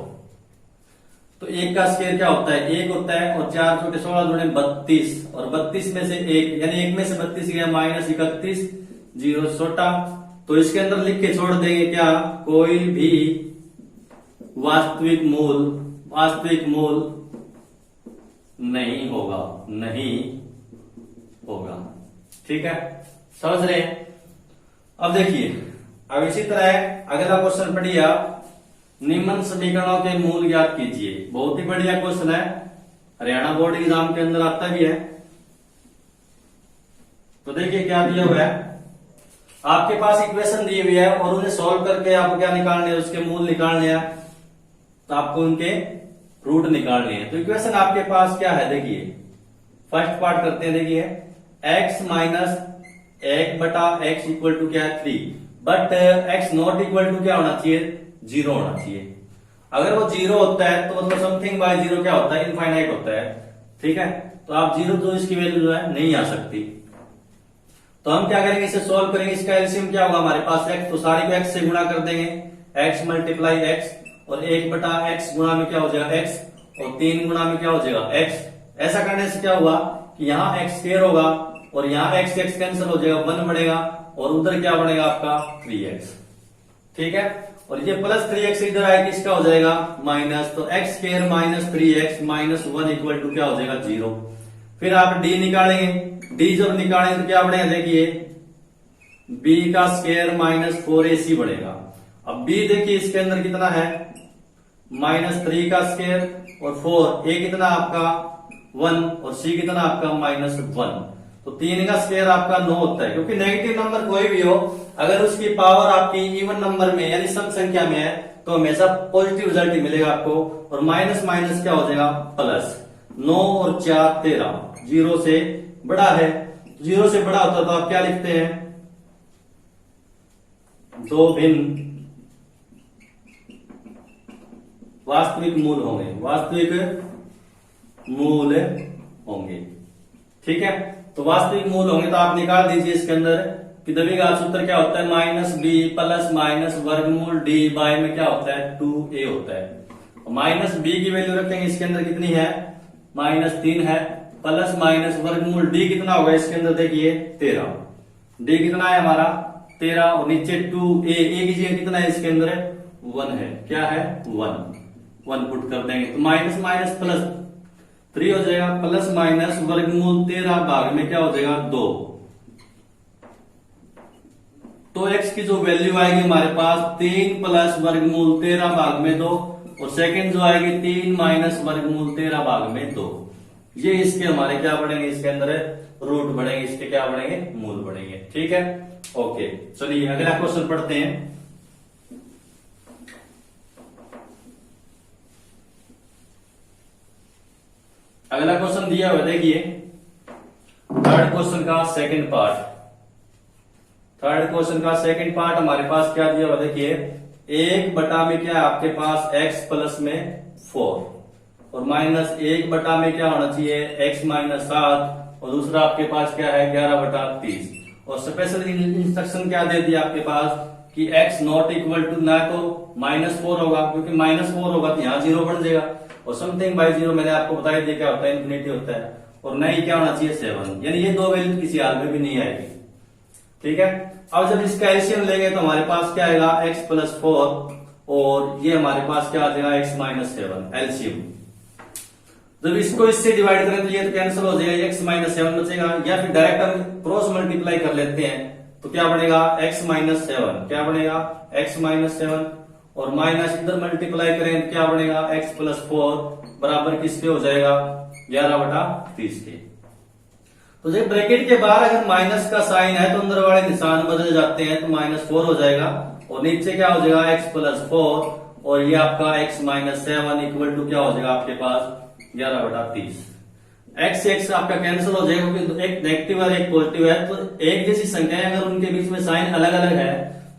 तो 1 का स्क्वायर क्या होता है 1 होता है, और 4 चौके 16 दूनी 32, और 32 में से 1 यानी 1 में से 32 गया -31, 0 छोटा, तो इसके अंदर लिख के छोड़ देंगे क्या कोई भी वास्तविक मूल नहीं होगा, नहीं होगा, ठीक है, समझ रहे हैं। अब देखिए अब इसी तरह अगला क्वेश्चन पढ़िए आप, निम्न समीकरणों के मूल ज्ञात कीजिए। बहुत ही बढ़िया क्वेश्चन है, हरियाणा बोर्ड एग्जाम के अंदर आता भी है। तो देखिए क्या दिया हुआ है, आपके पास इक्वेशन दी हुई है और उन्हें सॉल्व करके आपको क्या निकालने है उसके मूल निकालने हैं, तो आपको उनके रूट निकालने हैं। तो इक्वेशन आपके पास क्या है, देखिए फर्स्ट पार्ट करते हैं, देखिए x minus 1/x equal to क्या है 3, but x not equal to क्या होना चाहिए 0 होना चाहिए। अगर वो 0 होता है तो मतलब समथिंग बाय 0 क्या होता है इनफाइनाइट होता है, ठीक है। तो आप 0 तो इसकी वैल्यू जो है नहीं आ सकती, तो हम क्या करेंगे इसे सॉल्व करेंगे। इसका एलसीएम क्या होगा हमारे पास x, तो सारी को x से गुणा कर देंगे, x मल्टीप्लाई x, और 1/x गुणा में क्या हो जाएगा x, और 3 गुणा में क्या हो जाएगा x। ऐसा करने से क्या हुआ कि यहाँ x² होगा और यहाँ x कैंसिल हो जाएगा, 1 बढ़ेगा, और उधर क्या बढ़ेगा आपका 3x, ठीक है। और ये प्लस 3x इधर आए किसका हो जाएगा माइनस, तो x square minus 3x minus 1 equal to क्या हो जाएगा 0। फिर आप d निकालेंगे, d जब निकालेंगे तो क्या बढ़ेगा देखिए b का स्क्वायर माइनस 4ac बढ़ेगा। अब b देखिए इसके अंदर कितना है माइनस 3 का स्क्वायर और 4, a कितना आपका 1 और c कितना आपका माइनस 1, तो 3 का स्क्वायर आपका 9 होता है। क्योंकि नेगेटिव नंबर कोई भी हो अगर उसकी पावर आपकी इवन नंबर में यानी सम संख्या में है तो हमेशा पॉजिटिव रिजल्ट ही मिलेगा आपको। और माइनस माइनस क्या हो जाएगा प्लस, 9 और 4 13, 0 से बड़ा है, 0 से बड़ा होता तो आप क्या लिखते हैं दो भिन्न वास्तविक मूल होंगे, वास्तविक मूल होंगे। ठीक है, तो वास्तविक मूल होंगे तो आप निकाल दीजिए इसके अंदर कि द्विघात सूत्र क्या होता है माइनस बी प्लस माइनस वर्गमूल डी बाय में क्या होता है 2a होता है। माइनस बी की वैल्यू रखेंगे इसके अंदर कितनी है माइनस 3 है, प्लस माइनस वर्गमूल डी कितना होगा इसके अंदर देखिए 13, डी कितना है हमारा 13 और नीचे 2a, a की जगह कितना है इसके अंदर 1 है, क्या है 1 पुट कर देंगे तो माइनस माइनस प्लस 3 हो जाएगा, प्लस माइनस वर्गमूल 13 भाग में क्या हो जाएगा 2। तो x की जो वैल्यू आएगी हमारे पास 3 प्लस वर्गमूल 13 भाग में 2 और सेकंड जो आएगी 3 माइनस वर्गमूल 13 भाग में 2। ये इसके हमारे क्या बढ़ेंगे इसके अंदर रूट बढ़ेंगे, इसके क्या बढ़ेंगे मूल बढ़ेंगे। ठीक है, ओके चलिए अगला क्वेश्चन पढ़ते हैं। अगला क्वेश्चन दिया हुआ देखिए थर्ड क्वेश्चन का सेकंड पार्ट। थर्ड क्वेश्चन का सेकंड पार्ट हमारे पास क्या दिया हुआ देखिए 1 बटा में क्या है आपके पास x प्लस में 4 और माइनस 1 बटा में क्या होना चाहिए x माइनस 7 और दूसरा आपके पास क्या है 11 बटा 30 और स्पेशल इंस्ट्रक्शन क्या दे दिया आपके पास कि x नॉट इक्वल टू ना तो -4 होगा क्योंकि -4 होगा तो यहाँ 0 बन जाएगा और समथिंग बाय 0 मैंने आपको बताया दिया क्या होता है इन्फिनिटी होता है और नहीं क्या होना चाहिए 7, यानी ये दो वैल्यू किसी हाल में भी नहीं आएगी। ठीक है, अब जब इसका एलसीएम लेंगे तो हमारे पास क्या आएगा x प्लस 4 और ये हमारे पास क्या आ जाएगा x माइनस 7 एलसीएम। जब इसको इससे डिवाइड करें तो ये तो कैंसिल हो जाएगा x माइनस 7 बचेगा, या फिर डायरेक्ट हम क्रॉस मल्टीप्लाई कर लेते हैं तो क्या बनेगा x माइनस 7, क्या बनेगा x माइनस 7 और माइनस इधर मल्टीप्लाई करें तो क्या बनेगा x प्लस 4 बराबर किसके हो जाएगा 11 बटा 30 के। तो जब ब्रैकेट के बाहर अगर माइनस का साइन है तो अंदर वाले निशान बदल जाते हैं तो -4 हो जाएगा और नीचे क्या हो जाएगा x प्लस 4 और ये आपका x माइनस 7 इक्वल टू क्या हो जाएगा आपके पास 11 बटा 30। x से x आपका कैंसिल हो जाएगा क्योंकि एक नेगेटिव और एक पॉजिटिव है तो एक जैसी संख्या अगर उनके बीच में साइन अलग अलग है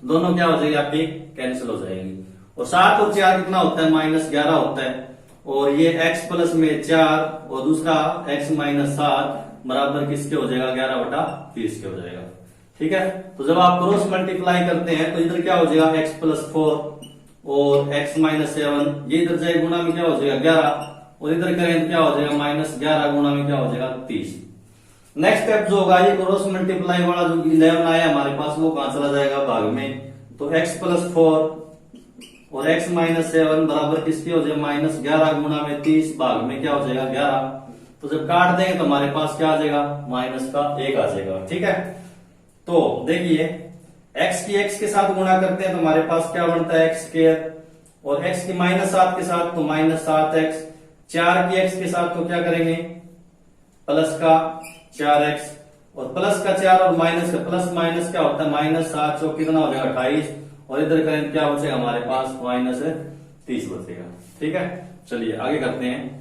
दोनों क्या हो जाएगी आपकी कैंसिल हो जाएगी। और 7 और 4 कितना होता है -11 होता है और ये x प्लस में 4 और दूसरा x माइनस 7 बराबर किसके हो जाएगा 11 बटा 30 के हो जाएगा। ठीक है, तो जब आप क्रॉस मल्टीप्लाई करते हैं तो इधर क्या हो जाएगा x प्लस 4 और x माइनस 7 ये इधर जाए गुणा में क्या हो जाएगा 11 और इधर करें तो क्या हो जाएगा -11 गुणा में क्या हो जाएगा 30। नेक्स्ट स्टेप जो होगा ये क्रॉस मल्टीप्लाई वाला जो 11 आया हमारे पास वो कहां चला जाएगा भाग में, तो x प्लस 4 और x माइनस 7 बराबर किसके हो जाएगा -11 गुणा में 30 भाग में क्या हो जाएगा 11। तो जब काट देंगे तो हमारे पास क्या आ जाएगा माइनस का 1 आ जाएगा। ठीक है, तो देखिए x की x के साथ गुणा करते हैं तो हमारे पास क्या बनता है x स्क्वायर और x की -7 के साथ तो -7x, 4 की x के साथ तो क्या करेंगे प्लस का 4x और प्लस का 4 और माइनस का प्लस माइनस क्या होता है -7 चौक कितना हो जाएगा 28 और इधर करें क्या बचेगा हमारे पास -30 बचेगा। ठीक है, चलिए आगे करते हैं।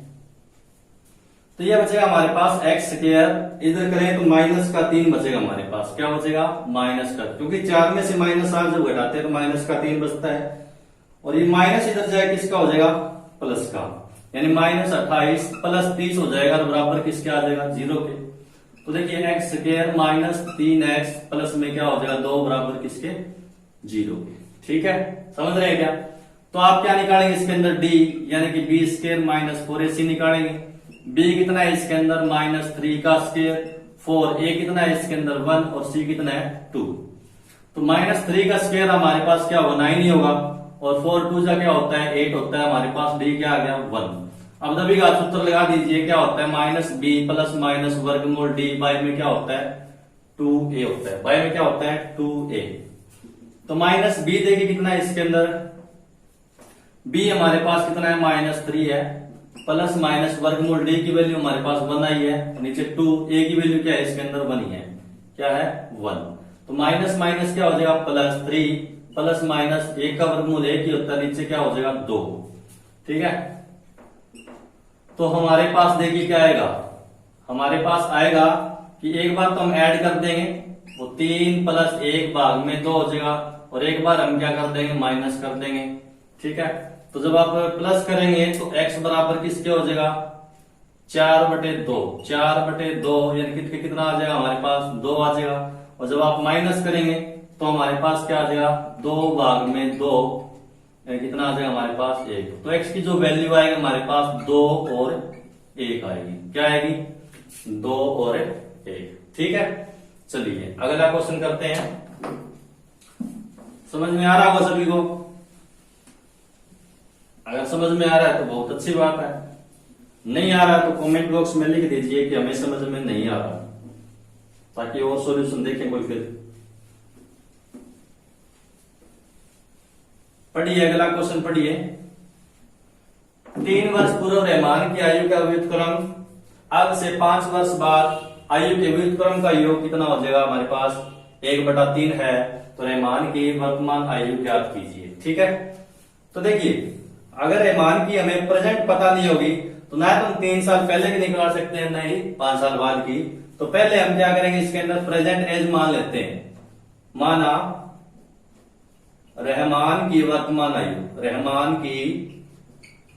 तो ये बचेगा हमारे पास x स्क्वायर, इधर करें तो माइनस का 3 बचेगा हमारे पास, क्या बचेगा माइनस का, क्योंकि 4 में से -7 जब घटाते हैं तो माइनस का 3 बचता है और ये माइनस इधर जाए किसका हो जाएगा प्लस का, यानी -28 प्लस 30 हो जाएगा तो बराबर किसके आ जाएगा 0 के। तो देखिए x स्क्वायर -3x प्लस में क्या हो जाएगा 2 बराबर किसके 0 के। ठीक है, समझ रहे हैं क्या? तो आप क्या निकालेंगे इसके अंदर d यानी कि b स्क्वायर -4ac निकालेंगे, b कितना है इसके अंदर -3 का स्क्वायर 4, a कितना है इसके अंदर 1 और c कितना है 2। तो -3 का स्क्वायर हमारे पास क्या होगा 9 ही होगा और 4 2 क्या होता है 8 होता है, हमारे पास डी क्या आ गया 1। अब सभी का सूत्र लगा दीजिए, क्या होता है माइनस बी प्लस माइनस वर्गमूल डी बाई में क्या होता है 2a होता है, बाई में क्या होता है 2a। तो माइनस बी देखिए कितना है इसके अंदर, b हमारे पास कितना है -3 है, प्लस माइनस वर्गमूल डी की वैल्यू हमारे पास 1 आई है, नीचे 2a की वैल्यू क्या है इसके अंदर 1 ही है, क्या है 1। तो माइनस माइनस क्या हो जाएगा +3 प्लस माइनस 1 का वर्गमूल 1 ही होता है, नीचे क्या हो जाएगा 2। ठीक है, तो हमारे पास देखिए क्या आएगा, हमारे पास आएगा कि एक बार तो हम ऐड कर देंगे, वो 3 प्लस 1 भाग में 2 हो जाएगा, और एक बार हम क्या कर देंगे माइनस कर देंगे। ठीक है, तो जब आप प्लस करेंगे तो x बराबर किसके हो जाएगा 4/2, 4/2 यानी कि कितना आ जाएगा हमारे पास 2 आ जाएगा, और जब आप माइनस करेंगे तो हमारे पास क्या आ जाएगा 2 भाग में 2 कितना आ जाएगा हमारे पास 1। तो x की जो वैल्यू आएगी हमारे पास 2 और 1 आएगी, क्या आएगी 2 और 1। ठीक है, चलिए अगला क्वेश्चन करते हैं। समझ में आ रहा होगा सभी को, अगर समझ में आ रहा है तो बहुत अच्छी बात है, नहीं आ रहा तो कमेंट बॉक्स में लिख दीजिए कि हमें समझ में नहीं आ रहा, ताकि और सॉल्यूशन देखें कोई। फिर पढ़िए अगला क्वेश्चन पढ़िए। 3 वर्ष पूर्व रहमान की आयु का व्युत्क्रम अब से 5 वर्ष बाद आयु के व्युत्क्रम का योग कितना हो जाएगा हमारे पास 1/3 है, तो रहमान की वर्तमान आयु ज्ञात कीजिए। ठीक है, तो देखिए अगर रहमान की हमें प्रेजेंट पता नहीं होगी तो ना तो हम 3 साल पहले की निकाल सकते हैं, नहीं 5 साल बाद की। तो पहले हम क्या करेंगे, इसके अंदर प्रेजेंट एज मान लेते हैं, माना रहमान की वर्तमान आयु, रहमान की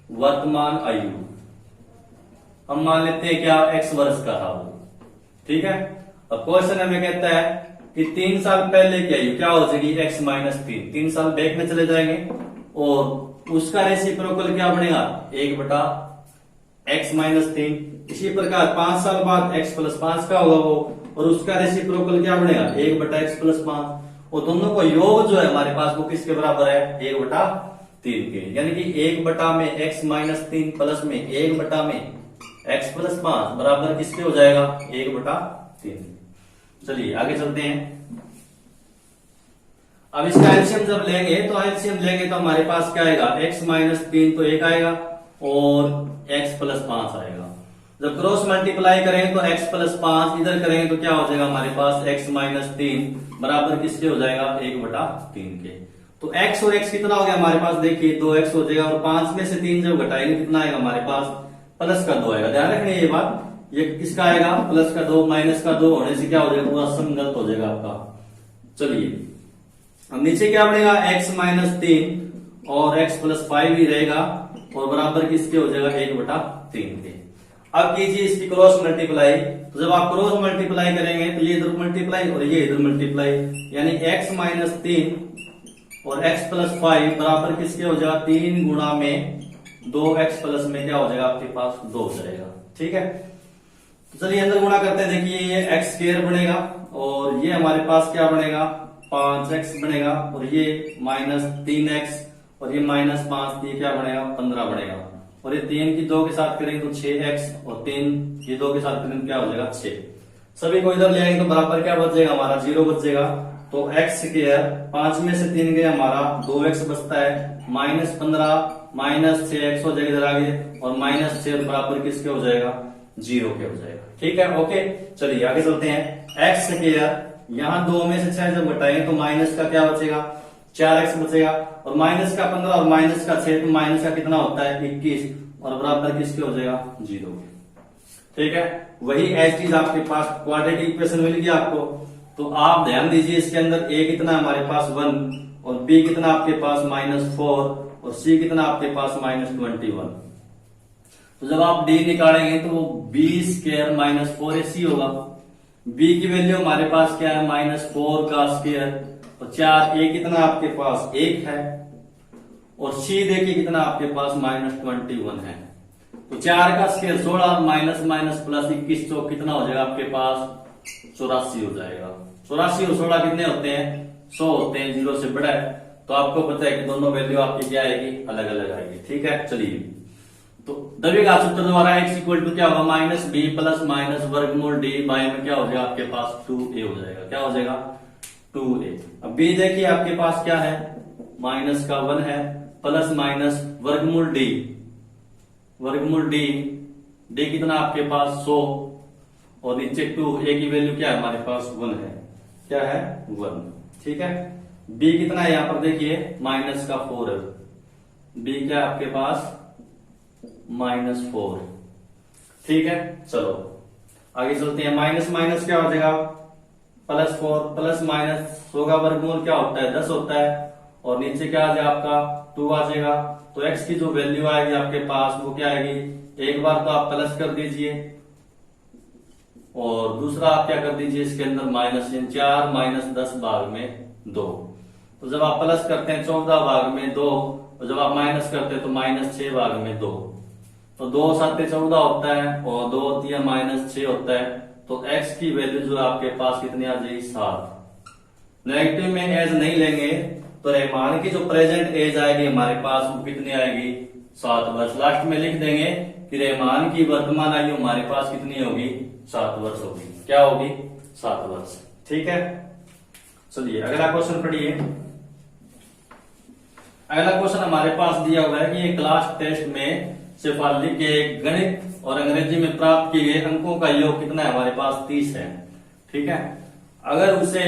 वर्तमान आयु हम मान लेते हैं क्या x वर्ष का था वो। ठीक है, अब क्वेश्चन हमें कहता है कि 3 साल पहले की आयु क्या हो जाएगी x -3, 3 साल बैक में चले जाएंगे और उसका रेसिप्रोकल क्या बनेगा 1/x -3। इसी प्रकार 5 साल बाद x + 5 का होगा वो, और उसका रेसिप्रोकल क्या बनेगा 1/x + 5, और दोनों को योग जो है हमारे पास वो किसके बराबर है 1/3 के, यानी कि 1 में x -3 प्लस में 1 में x + 5 बराबर किसके हो जाएगा 1/3। चलिए आगे चलते हैं। अब इसका एलसीएम जब लेंगे तो एलसीएम लेंगे तो हमारे पास क्या आएगा x -3 तो 1 आएगा और x + 5 आएगा। जब क्रॉस मल्टीप्लाई करेंगे तो x + 5 इधर करेंगे तो क्या हो जाएगा हमारे पास x -3 बराबर किसके हो जाएगा 1/3 के। तो x और x कितना हो गया हमारे पास, देखिए 2x हो जाएगा, और 5 में से 3 जब घटाएंगे कितना आएगा हमारे पास +2 आएगा। ध्यान रखना ये बात, ये किसका आएगा +2, -2 होने से क्या हो जाएगा पूरा संगत हो जाएगा आपका। चलिए अब नीचे क्या बनेगा x -3 और x + 5 ही रहेगा, और बराबर किसके हो जाएगा 1/3 के। अब कीजिए इसकी क्रॉस मल्टीप्लाई, तो जब आप क्रॉस मल्टीप्लाई करेंगे तो ये इधर मल्टीप्लाई और ये इधर मल्टीप्लाई, यानी x -3 और x + 5 बराबर किसके हो जाएगा 3 गुणा में 2x प्लस में क्या हो जाएगा आपके पास 2 हो जाएगा। ठीक है, तो चलिए अंदर गुणा करते हैं। देखिए ये x² बनेगा और ये हमारे पास क्या बनेगा 5x बनेगा, और ये -3x और ये -5, ये क्या बनेगा 15 बनेगा, और ये 3 की 2 के साथ करेंगे तो 6x, और 3 की 2 के साथ करेंगे क्या हो जाएगा 6। सभी को इधर ले आएंगे तो बराबर क्या बच जाएगा हमारा 0 बच जाएगा। तो x², 5 में से 3 गया हमारा 2x बचता है, -15 -6x हो जाएगा इधर आगे, और -6 बराबर किसके हो जाएगा 0 के हो जाएगा। ठीक है, ओके चलिए आगे चलते हैं। x², यहाँ 2 में से 6 जब घटाएंगे तो माइनस का क्या बचेगा 4x बचेगा, और माइनस का 15 और माइनस का 6, तो माइनस का कितना होता है 21, और बराबर किसके हो जाएगा 0 के। ठीक है, वही एज चीज आपके पास क्वाड्रेटिक इक्वेशन मिल गया आपको। तो आप ध्यान दीजिए इसके अंदर a कितना हमारे पास 1, और b कितना आपके पास -4, और c कितना आपके पास -21। तो जब आप d निकालेंगे तो वो b² -4ac होगा। b की वैल्यू हमारे पास क्या है -4 का स्क्वायर, और 4a कितना आपके पास 1 है, और c देखिए कितना आपके पास -21 है। तो 4 का स्क्वायर 16 माइनस प्लस 21 तो कितना हो जाएगा आपके पास 84 हो जाएगा। 84 और 16 कितने होते हैं 100 होते हैं, 0 से बड़ा है। तो तो आपको पता है कि दोनों वैल्यू आपकी क्या आएगी, अलग अलग आएगी। ठीक है, चलिए तो दबी घात सूत्र द्वारा x इक्वल टू क्या होगा, माइनस बी प्लस माइनस वर्गमूल डी बाई में क्या हो जाएगा आपके पास 2a हो जाएगा। क्या हो जाएगा 2a। अब b देखिए आपके पास क्या है, माइनस का 1 है प्लस माइनस वर्गमूल डी, वर्गमूल डी, डी कितना आपके पास 100 और नीचे 2, a की वैल्यू क्या है हमारे पास 1 है, क्या है 1। ठीक है, b कितना है यहां पर देखिए माइनस का 4 है, b क्या है आपके पास -4। ठीक है, चलो आगे चलते हैं। माइनस माइनस क्या हो जाएगा +4 प्लस माइनस 100 का वर्गमूल क्या होता है 10 होता है और नीचे क्या आ जाएगा आपका 2 आ जाएगा। तो x की जो वैल्यू आएगी आपके पास वो क्या आएगी, एक बार तो आप प्लस कर दीजिए और दूसरा आप क्या कर दीजिए इसके अंदर माइनस, 4 माइनस 10 भाग में 2। तो जब आप प्लस करते हैं 14 भाग में 2 और जब आप माइनस करते हैं तो -6 भाग में 2। तो 2 7 14 होता है और 2 3 -6 होता है। तो x की वैल्यू जो आपके पास कितनी आ जाएगी 7। नेगेटिव में एज नहीं लेंगे तो रहमान की जो प्रेजेंट एज आएगी हमारे पास वो कितनी आएगी 7 वर्ष। लास्ट में लिख देंगे कि रहमान की वर्तमान आयु हमारे पास कितनी होगी 7 वर्ष होगी। क्या होगी 7 वर्ष। ठीक है, चलिए अगला क्वेश्चन पढ़िए। अगला क्वेश्चन हमारे पास दिया हुआ है कि एक क्लास टेस्ट में शेफाली के गणित और अंग्रेजी में प्राप्त किए गए अंकों का योग कितना है हमारे पास 30 है। ठीक है, अगर उसे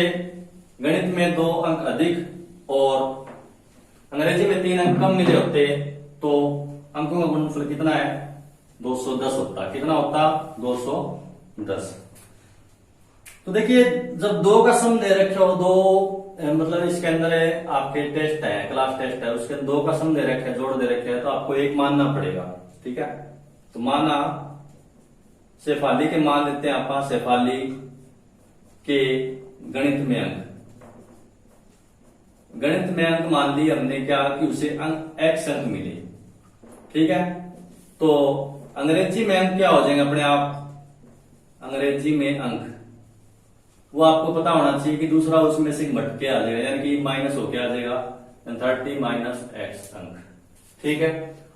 गणित में 2 अंक अधिक और अंग्रेजी में 3 अंक कम मिले होते तो अंकों का गुणनफल कितना है 210 होता। कितना होता 210। तो देखिए जब 2 का सम दे रखे हो, 2 मतलब इसके अंदर है आपके टेस्ट है, क्लास टेस्ट है, उसके 2 का सम दे रखे है, जोड़ दे रखे है, तो आपको एक मानना पड़ेगा। ठीक है, तो माना शेफाली के मान लेते हैं आप, शेफाली के गणित में अंक, गणित में अंक मान लिए हमने क्या कि उसे अंक x अंक मिले। ठीक है, तो अंग्रेजी में अंक क्या हो जाएंगे अपने आप, अंग्रेजी में अंक वो आपको पता होना चाहिए कि दूसरा उसमें से घट के आ जाएगा, यानी कि माइनस होके आ जाएगा 30 माइनस x अंक। ठीक है,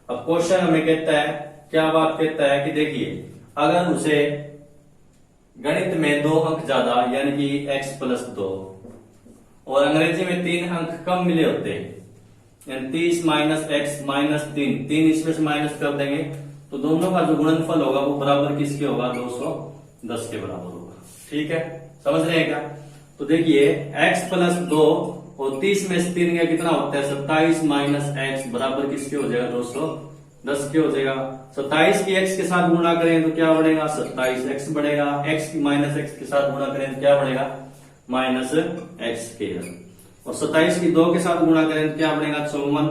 अब क्वेश्चन हमें कहता है, क्या बात कहता है कि देखिए अगर उसे गणित में 2 अंक ज्यादा यानी कि x + 2 और अंग्रेजी में 3 अंक कम मिले होते, यानी 30 माइनस x -3 इसमें से माइनस कर देंगे तो दोनों का जो गुणनफल होगा वो बराबर किसके होगा 210 के बराबर होगा। ठीक है, समझ रहे हैं क्या। तो देखिए x + 2 और 30 में से 3 गया कितना होता है 27 माइनस x बराबर किसके हो जाएगा 210 के हो जाएगा। 27 की x के साथ गुणा करें तो क्या बढ़ेगा 27x बढ़ेगा, x की -x के साथ गुणा करें तो क्या बढ़ेगा -x²। और 27 की 2 के साथ गुणा करें तो क्या बढ़ेगा 54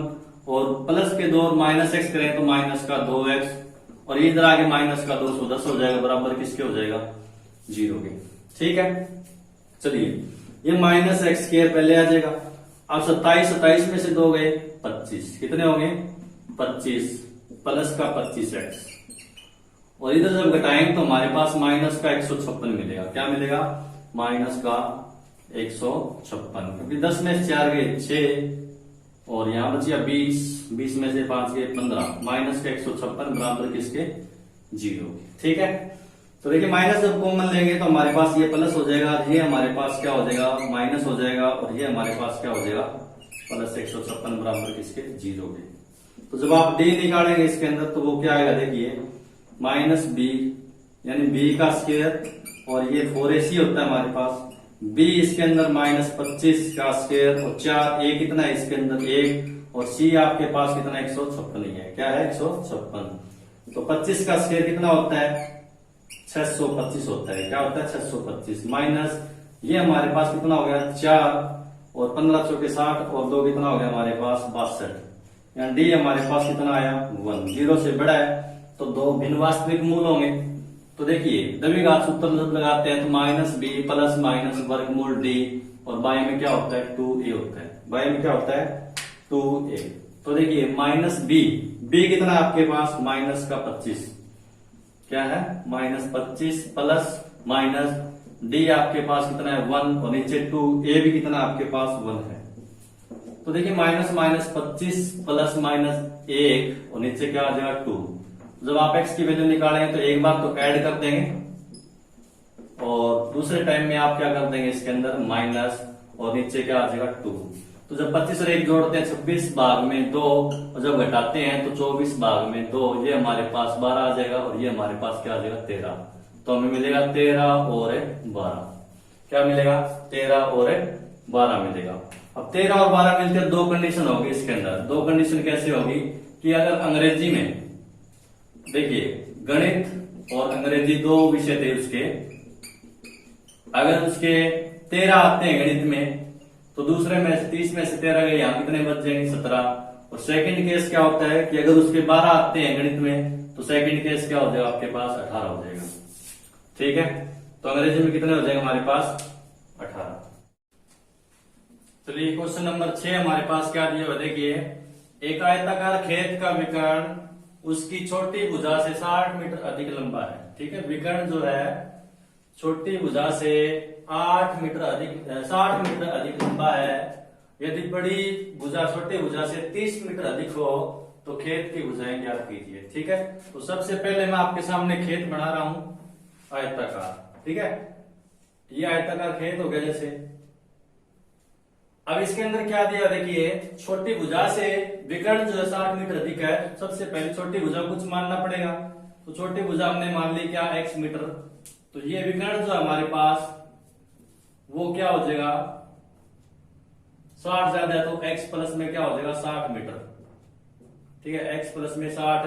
और प्लस के 2 और -x करें तो -2x और इधर आगे -210 हो जाएगा बराबर किसके हो जाएगा 0 के। ठीक है, चलिए ये -x² पहले आ जाएगा। अब 27 में से 2 गए 25, कितने हो गए 25 प्लस का 25x और इधर जब घटाएंगे तो हमारे पास माइनस का 156 मिलेगा। क्या मिलेगा माइनस का 156, क्योंकि 10 में से 4 गए 6 और यहां बचिया 20 में से 5 गए 15, माइनस का 156 बराबर किसके 0। ठीक है, तो देखिए माइनस जब कॉमन लेंगे तो हमारे पास ये प्लस हो जाएगा, ये हमारे पास क्या हो जाएगा माइनस हो जाएगा और ये हमारे पास क्या हो जाएगा प्लस 156 बराबर किसके 0 के। तो जब आप d निकालेंगे इसके अंदर तो वो क्या आएगा देखिए -b यानी b का स्क्वायर और ये 4ac होता है हमारे पास, b इसके अंदर -25 का स्क्वायर और 4 a कितना है इसके अंदर 1 और c आपके पास कितना 156 ही है। क्या है 156। तो 25 का स्क्वायर कितना होता है 625 होता है। क्या होता है 625 माइनस ये हमारे पास कितना हो गया 4 और 15 चौके 60 और 2 कितना हो गया हमारे पास 62, यानी डी हमारे पास कितना आया 1। 0 से बड़ा है तो 2 भिन्न वास्तविक मूल होंगे। तो देखिए दबी घात सूत्र जब लगाते हैं तो -b प्लस माइनस वर्गमूल d और बाई में क्या होता है 2a होता है, बाई में क्या होता है 2a। तो देखिए -b कितना आपके पास -25, क्या है -25 प्लस माइनस डी आपके पास कितना है 1 और नीचे 2 ए भी कितना आपके पास 1 है। तो देखिए माइनस माइनस 25 प्लस माइनस 1 और नीचे क्या आ जाएगा 2। जब आप x की वैल्यू निकालेंगे तो एक बार तो ऐड कर देंगे और दूसरे टाइम में आप क्या कर देंगे इसके अंदर माइनस और नीचे क्या आ जाएगा 2। तो जब 25 और 1 जोड़ते हैं 26 भाग में 2 और जब घटाते हैं तो 24 भाग में 2, ये हमारे पास 12 आ जाएगा और ये हमारे पास क्या आ जाएगा 13। तो हमें मिलेगा 13 और 12। क्या मिलेगा 13 और 12 मिलेगा। अब 13 और 12 मिलकर दो कंडीशन होगी इसके अंदर। दो कंडीशन कैसे होगी कि अगर अंग्रेजी में देखिए गणित और अंग्रेजी दो विषय थे उसके, अगर उसके 13 आते हैं गणित में तो दूसरे में से 30 में से 13 गए, यहाँ कितने बच जाएंगे 17। और सेकंड केस क्या होता है कि अगर उसके 12 आते हैं गणित में तो सेकंड केस क्या हो जाएगा आपके पास 18 हो जाएगा। ठीक है, तो अंग्रेजी में कितने हो जाएगा हमारे पास 18। चलिए क्वेश्चन नंबर 6 हमारे पास क्या दिया हुआ देखिए, एक आयताकार खेत का विकर्ण उसकी छोटी भुजा से 60 मीटर अधिक लंबा है। ठीक है, विकर्ण जो है छोटी भुजा से 60 मीटर अधिक लंबा है। यदि बड़ी भुजा छोटी भुजा से 30 मीटर अधिक हो तो खेत की भुजाएं ज्ञात कीजिए। ठीक है, तो सबसे पहले मैं आपके सामने खेत बना रहा हूं आयताकार। ठीक है, ये आयताकार खेत हो गया जैसे। अब इसके अंदर क्या दिया देखिए, छोटी भुजा से विकर्ण जो है 60 मीटर अधिक है। सबसे पहले छोटी भुजा कुछ मानना पड़ेगा, तो छोटी भुजा हमने मान ली क्या x मीटर। तो ये विकर्ण जो हमारे पास वो क्या हो जाएगा 60 ज्यादा है तो x प्लस में क्या हो जाएगा 60 मीटर। ठीक है, x प्लस में 60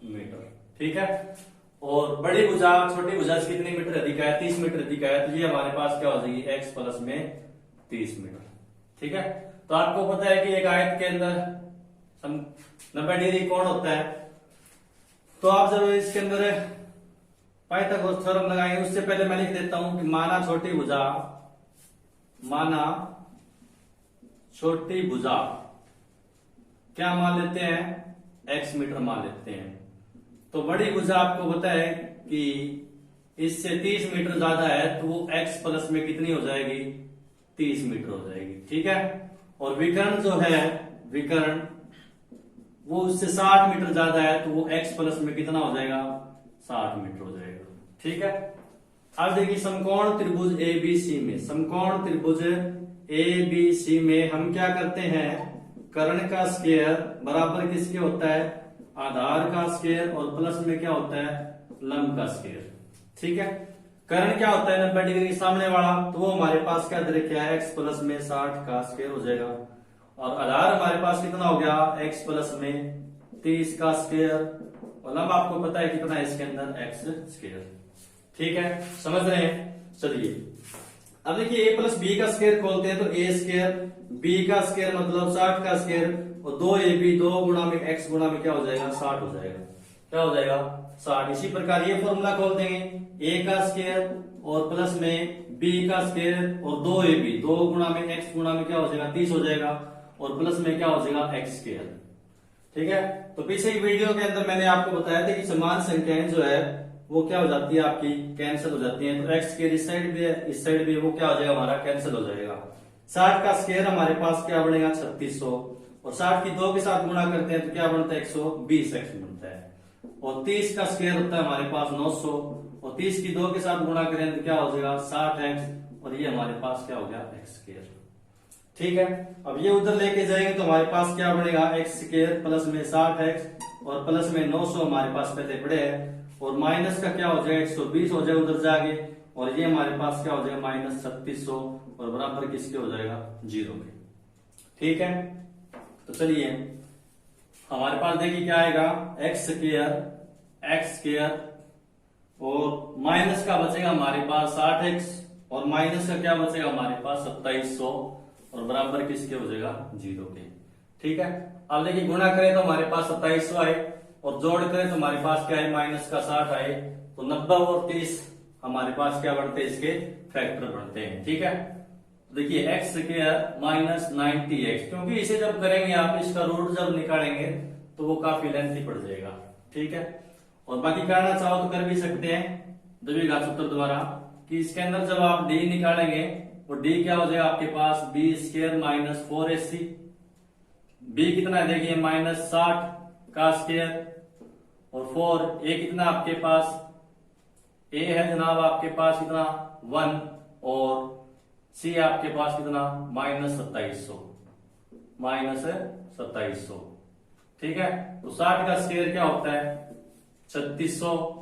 मीटर। ठीक है, और बड़ी भुजा छोटी भुजा से कितनी मीटर अधिक है 30 मीटर अधिक है, तो ये हमारे पास क्या हो जाएगी x प्लस में 30 मीटर। ठीक है, तो आपको पता है कि एक आयत के अंदर 90 डिग्री कोण होता है। तो आप जब इसके अंदर पाइथागोरस थ्योरम लगाएंगे उससे पहले मैं लिख देता हूं कि माना छोटी भुजा क्या मान लेते हैं x मीटर मान लेते हैं। तो बड़ी भुजा आपको पता है कि इससे 30 मीटर ज्यादा है तो वो x प्लस में कितनी हो जाएगी 30 मीटर हो जाएगी। ठीक है, और विकर्ण जो है विकर्ण वो उससे 60 मीटर ज्यादा है तो वो x प्लस में कितना हो जाएगा 60 मीटर हो जाएगा। ठीक है, अब देखिए समकोण त्रिभुज ABC में, समकोण त्रिभुज ABC में हम क्या करते हैं, कर्ण का स्क्वायर बराबर किसके होता है आधार का स्क्वायर और प्लस में क्या होता है लंब का स्क्वायर। ठीक है, कर्ण क्या होता है 90 डिग्री सामने वाला, तो वो हमारे पास क्या दे रखा है x प्लस में 60 का स्क्वायर हो जाएगा। और आधार हमारे पास कितना हो गया x प्लस में 30 का स्क्वायर और लंब आपको पता है कितना है इसके अंदर x स्क्वायर। ठीक है, समझ रहे हैं। चलिए अब देखिए a प्लस बी का स्क्वायर खोलते हैं तो a स्क्वायर b का स्क्वायर मतलब 60 का स्क्वायर और 2ab 2 गुणा में x गुणा में क्या हो जाएगा 60 हो जाएगा। क्या हो जाएगा 60। इसी प्रकार ये फॉर्मूला खोल देंगे a का स्क्वायर और प्लस में b का स्क्वायर और 2ab 2 गुणा में x गुणा में क्या हो जाएगा 30 हो जाएगा और प्लस में क्या हो जाएगा x स्क्वायर। ठीक है, तो पीछे की वीडियो के अंदर मैंने आपको बताया था कि समान संख्याएं जो है वो क्या हो जाती है आपकी कैंसिल हो जाती है। तो x स्क्वायर इस साइड भी है इस साइड भी, वो क्या हो जाएगा हमारा कैंसिल हो जाएगा। 60 का स्क्वायर हमारे पास क्या बनेगा 3600 और 60 की 2 के साथ गुणा करते हैं तो क्या बनता है 120x बनता है। और 30 का स्क्वायर होता है हमारे पास 900 और 30 की 2 के साथ गुणा करें तो क्या हो जाएगा 60x और ये हमारे पास क्या हो गया x स्क्वायर। ठीक है, अब ये उधर लेके जाएंगे तो हमारे पास क्या बनेगा x स्क्वायर प्लस में 60x और प्लस में 900 हमारे पास पहले पड़े हैं और माइनस का क्या हो जाएगा 120 हो जाएगा उधर जाके और ये हमारे पास क्या हो जाएगा माइनस 3600 और बराबर किसके हो जाएगा 0 के। ठीक है, तो चलिए हमारे पास देखिए क्या आएगा x स्क्वायर और माइनस का बचेगा हमारे पास 60x और माइनस का क्या बचेगा हमारे पास 2700 और बराबर किसके हो जाएगा 0 के। ठीक है, अब देखिए गुणा करें तो हमारे पास 2700 आए और जोड़ करें तो हमारे पास क्या है माइनस का 60 आए तो 90 और 30 हमारे पास क्या बनते हैं इसके फैक्टर बनते हैं। ठीक है, देखिए x स्क्वायर माइनस 90x, क्योंकि इसे जब करेंगे आप इसका रूट जब निकालेंगे तो वो काफी लेंथी पड़ जाएगा। ठीक है, और बाकी करना चाहो तो कर भी सकते हैं द्विघात सूत्र द्वारा कि इसके अंदर जब आप d निकालेंगे वो d क्या हो जाएगा आपके पास b square minus 4ac B कितना है देखिए -60 का स्क्वायर, और 4 ए कितना आपके पास, ए है जनाब आपके पास कितना 1, और सी आपके पास कितना -2700, ठीक है। तो 60 का स्क्वायर क्या होता है 3600,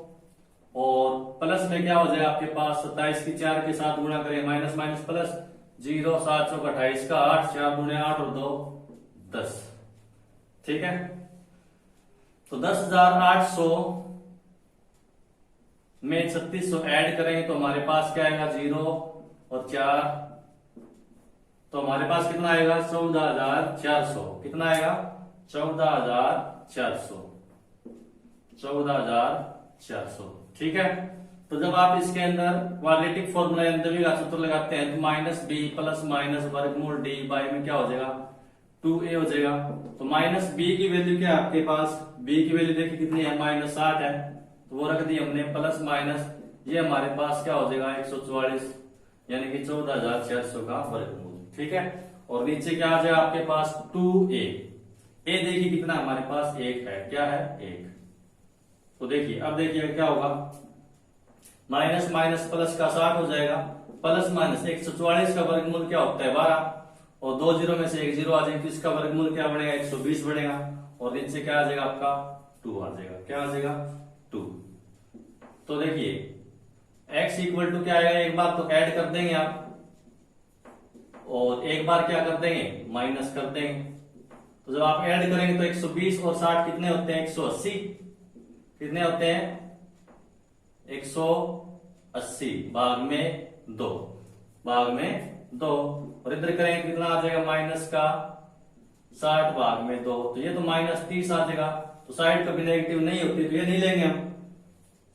और प्लस में क्या हो जाएगा आपके पास 27 की 4 के साथ गुणा करें, माइनस माइनस प्लस, 0 7 चौक 28 का 8, 4 दूने 8 और 2 10, ठीक है। तो 10,800 में 3600 ऐड करेंगे तो हमारे पास क्या आएगा 0 और 4, तो हमारे पास कितना आएगा 14,400, कितना आएगा 14,400, ठीक है। तो जब आप इसके अंदर क्वाड्रेटिक फॉर्मूला का सूत्र लगाते हैं तो -b प्लस माइनस वर्गमूल d बाई में क्या हो जाएगा 2a हो जाएगा। तो -b की वैल्यू क्या है आपके पास, b की वैल्यू देखिए कितनी है -60 है, तो वो रख दी हमने, प्लस माइनस ये हमारे पास क्या हो जाएगा 144, यानी कि 14,400 का वर्गमूल, ठीक है। और नीचे क्या आ जाएगा आपके पास 2a, a देखिए कितना हमारे पास 1 है, क्या है 1। तो देखिए अब देखिए क्या होगा, माइनस माइनस प्लस का 60 हो जाएगा, प्लस माइनस 144 का वर्गमूल क्या होता है 12, और 2 जीरो में से 1 जीरो आ जाएगा तो इसका वर्गमूल क्या बढ़ेगा 120 बढ़ेगा, और नीचे क्या आ जाएगा आपका 2 आ जाएगा, क्या आ जाएगा 2। तो देखिए x इक्वल टू क्या आएगा, एक बार तो ऐड कर देंगे आप, और एक बार क्या कर देंगे माइनस कर देंगे। तो जब आप ऐड करेंगे तो 120 और 60 कितने होते हैं 180, कितने होते हैं 180, भाग में 2, भाग में 2, और इधर करेंगे कितना आ जाएगा माइनस का 60 भाग में 2, तो ये तो -30 आ जाएगा। तो साइड कभी नेगेटिव नहीं होती तो ये नहीं लेंगे हम,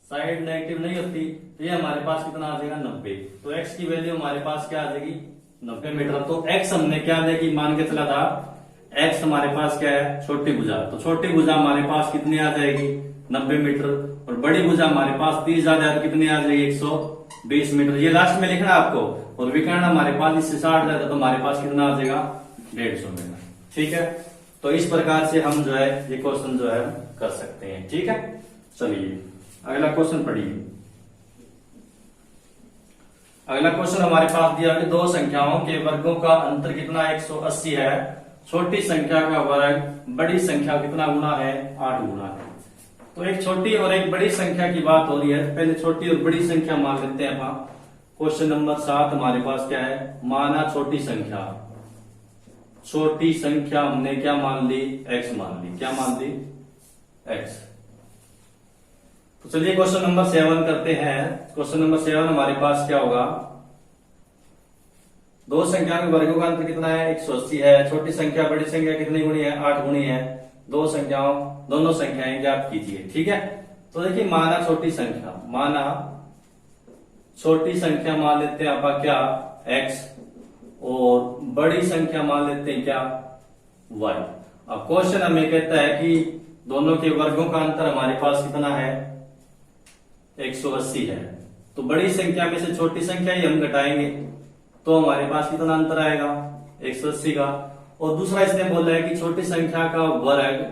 साइड नेगेटिव नहीं होती तो ये हमारे पास कितना आ जाएगा 90। तो x की वैल्यू हमारे पास क्या आ जाएगी 90 मीटर। तो x हमने क्या देखी मान के चला था, x हमारे पास क्या है छोटी भुजा, तो छोटी भुजा हमारे पास कितनी आ जाएगी 90 मीटर, और बड़ी भुजा हमारे पास 30 आ जाए तो कितनी आ जाएगी 120 मीटर। ये लास्ट में लिखना आपको, और विकर्ण हमारे पास इससे 60 जाता तो हमारे पास कितना आ जाएगा 150 मीटर, ठीक है। तो इस प्रकार से हम जो है ये क्वेश्चन जो है कर सकते हैं, ठीक है। चलिए अगला क्वेश्चन पढ़िए। अगला क्वेश्चन हमारे पास दिया कि दो संख्याओं के वर्गों का अंतर कितना 180 है, छोटी संख्या का वर्ग बड़ी संख्या कितना गुना है 8 गुना है। तो एक छोटी और एक बड़ी संख्या की बात हो रही है, पहले छोटी और बड़ी संख्या मान लेते हैं आप। क्वेश्चन नंबर 7 हमारे पास क्या है, माना छोटी संख्या, छोटी संख्या हमने क्या मान ली x मान ली, क्या मान ली x। तो चलिए क्वेश्चन नंबर 7 करते हैं। क्वेश्चन नंबर 7 हमारे पास क्या होगा, दो संख्या के वर्गों का अंतर कितना है 180 है, छोटी संख्या बड़ी संख्या कितनी गुणी है 8 गुणी है, दो संख्याओं दोनों संख्याएं ज्ञात कीजिए, ठीक है। तो देखिए माना छोटी संख्या, माना छोटी संख्या मान लेते हैं आप क्या x, और बड़ी संख्या मान लेते हैं क्या y। अब क्वेश्चन हमें कहता है कि दोनों के वर्गों का अंतर हमारे पास कितना है 180 है, तो बड़ी संख्या में से छोटी संख्या ही हम घटाएंगे तो हमारे पास कितना अंतर आएगा 180 का। और दूसरा इसने बोला है कि छोटी संख्या का वर्ग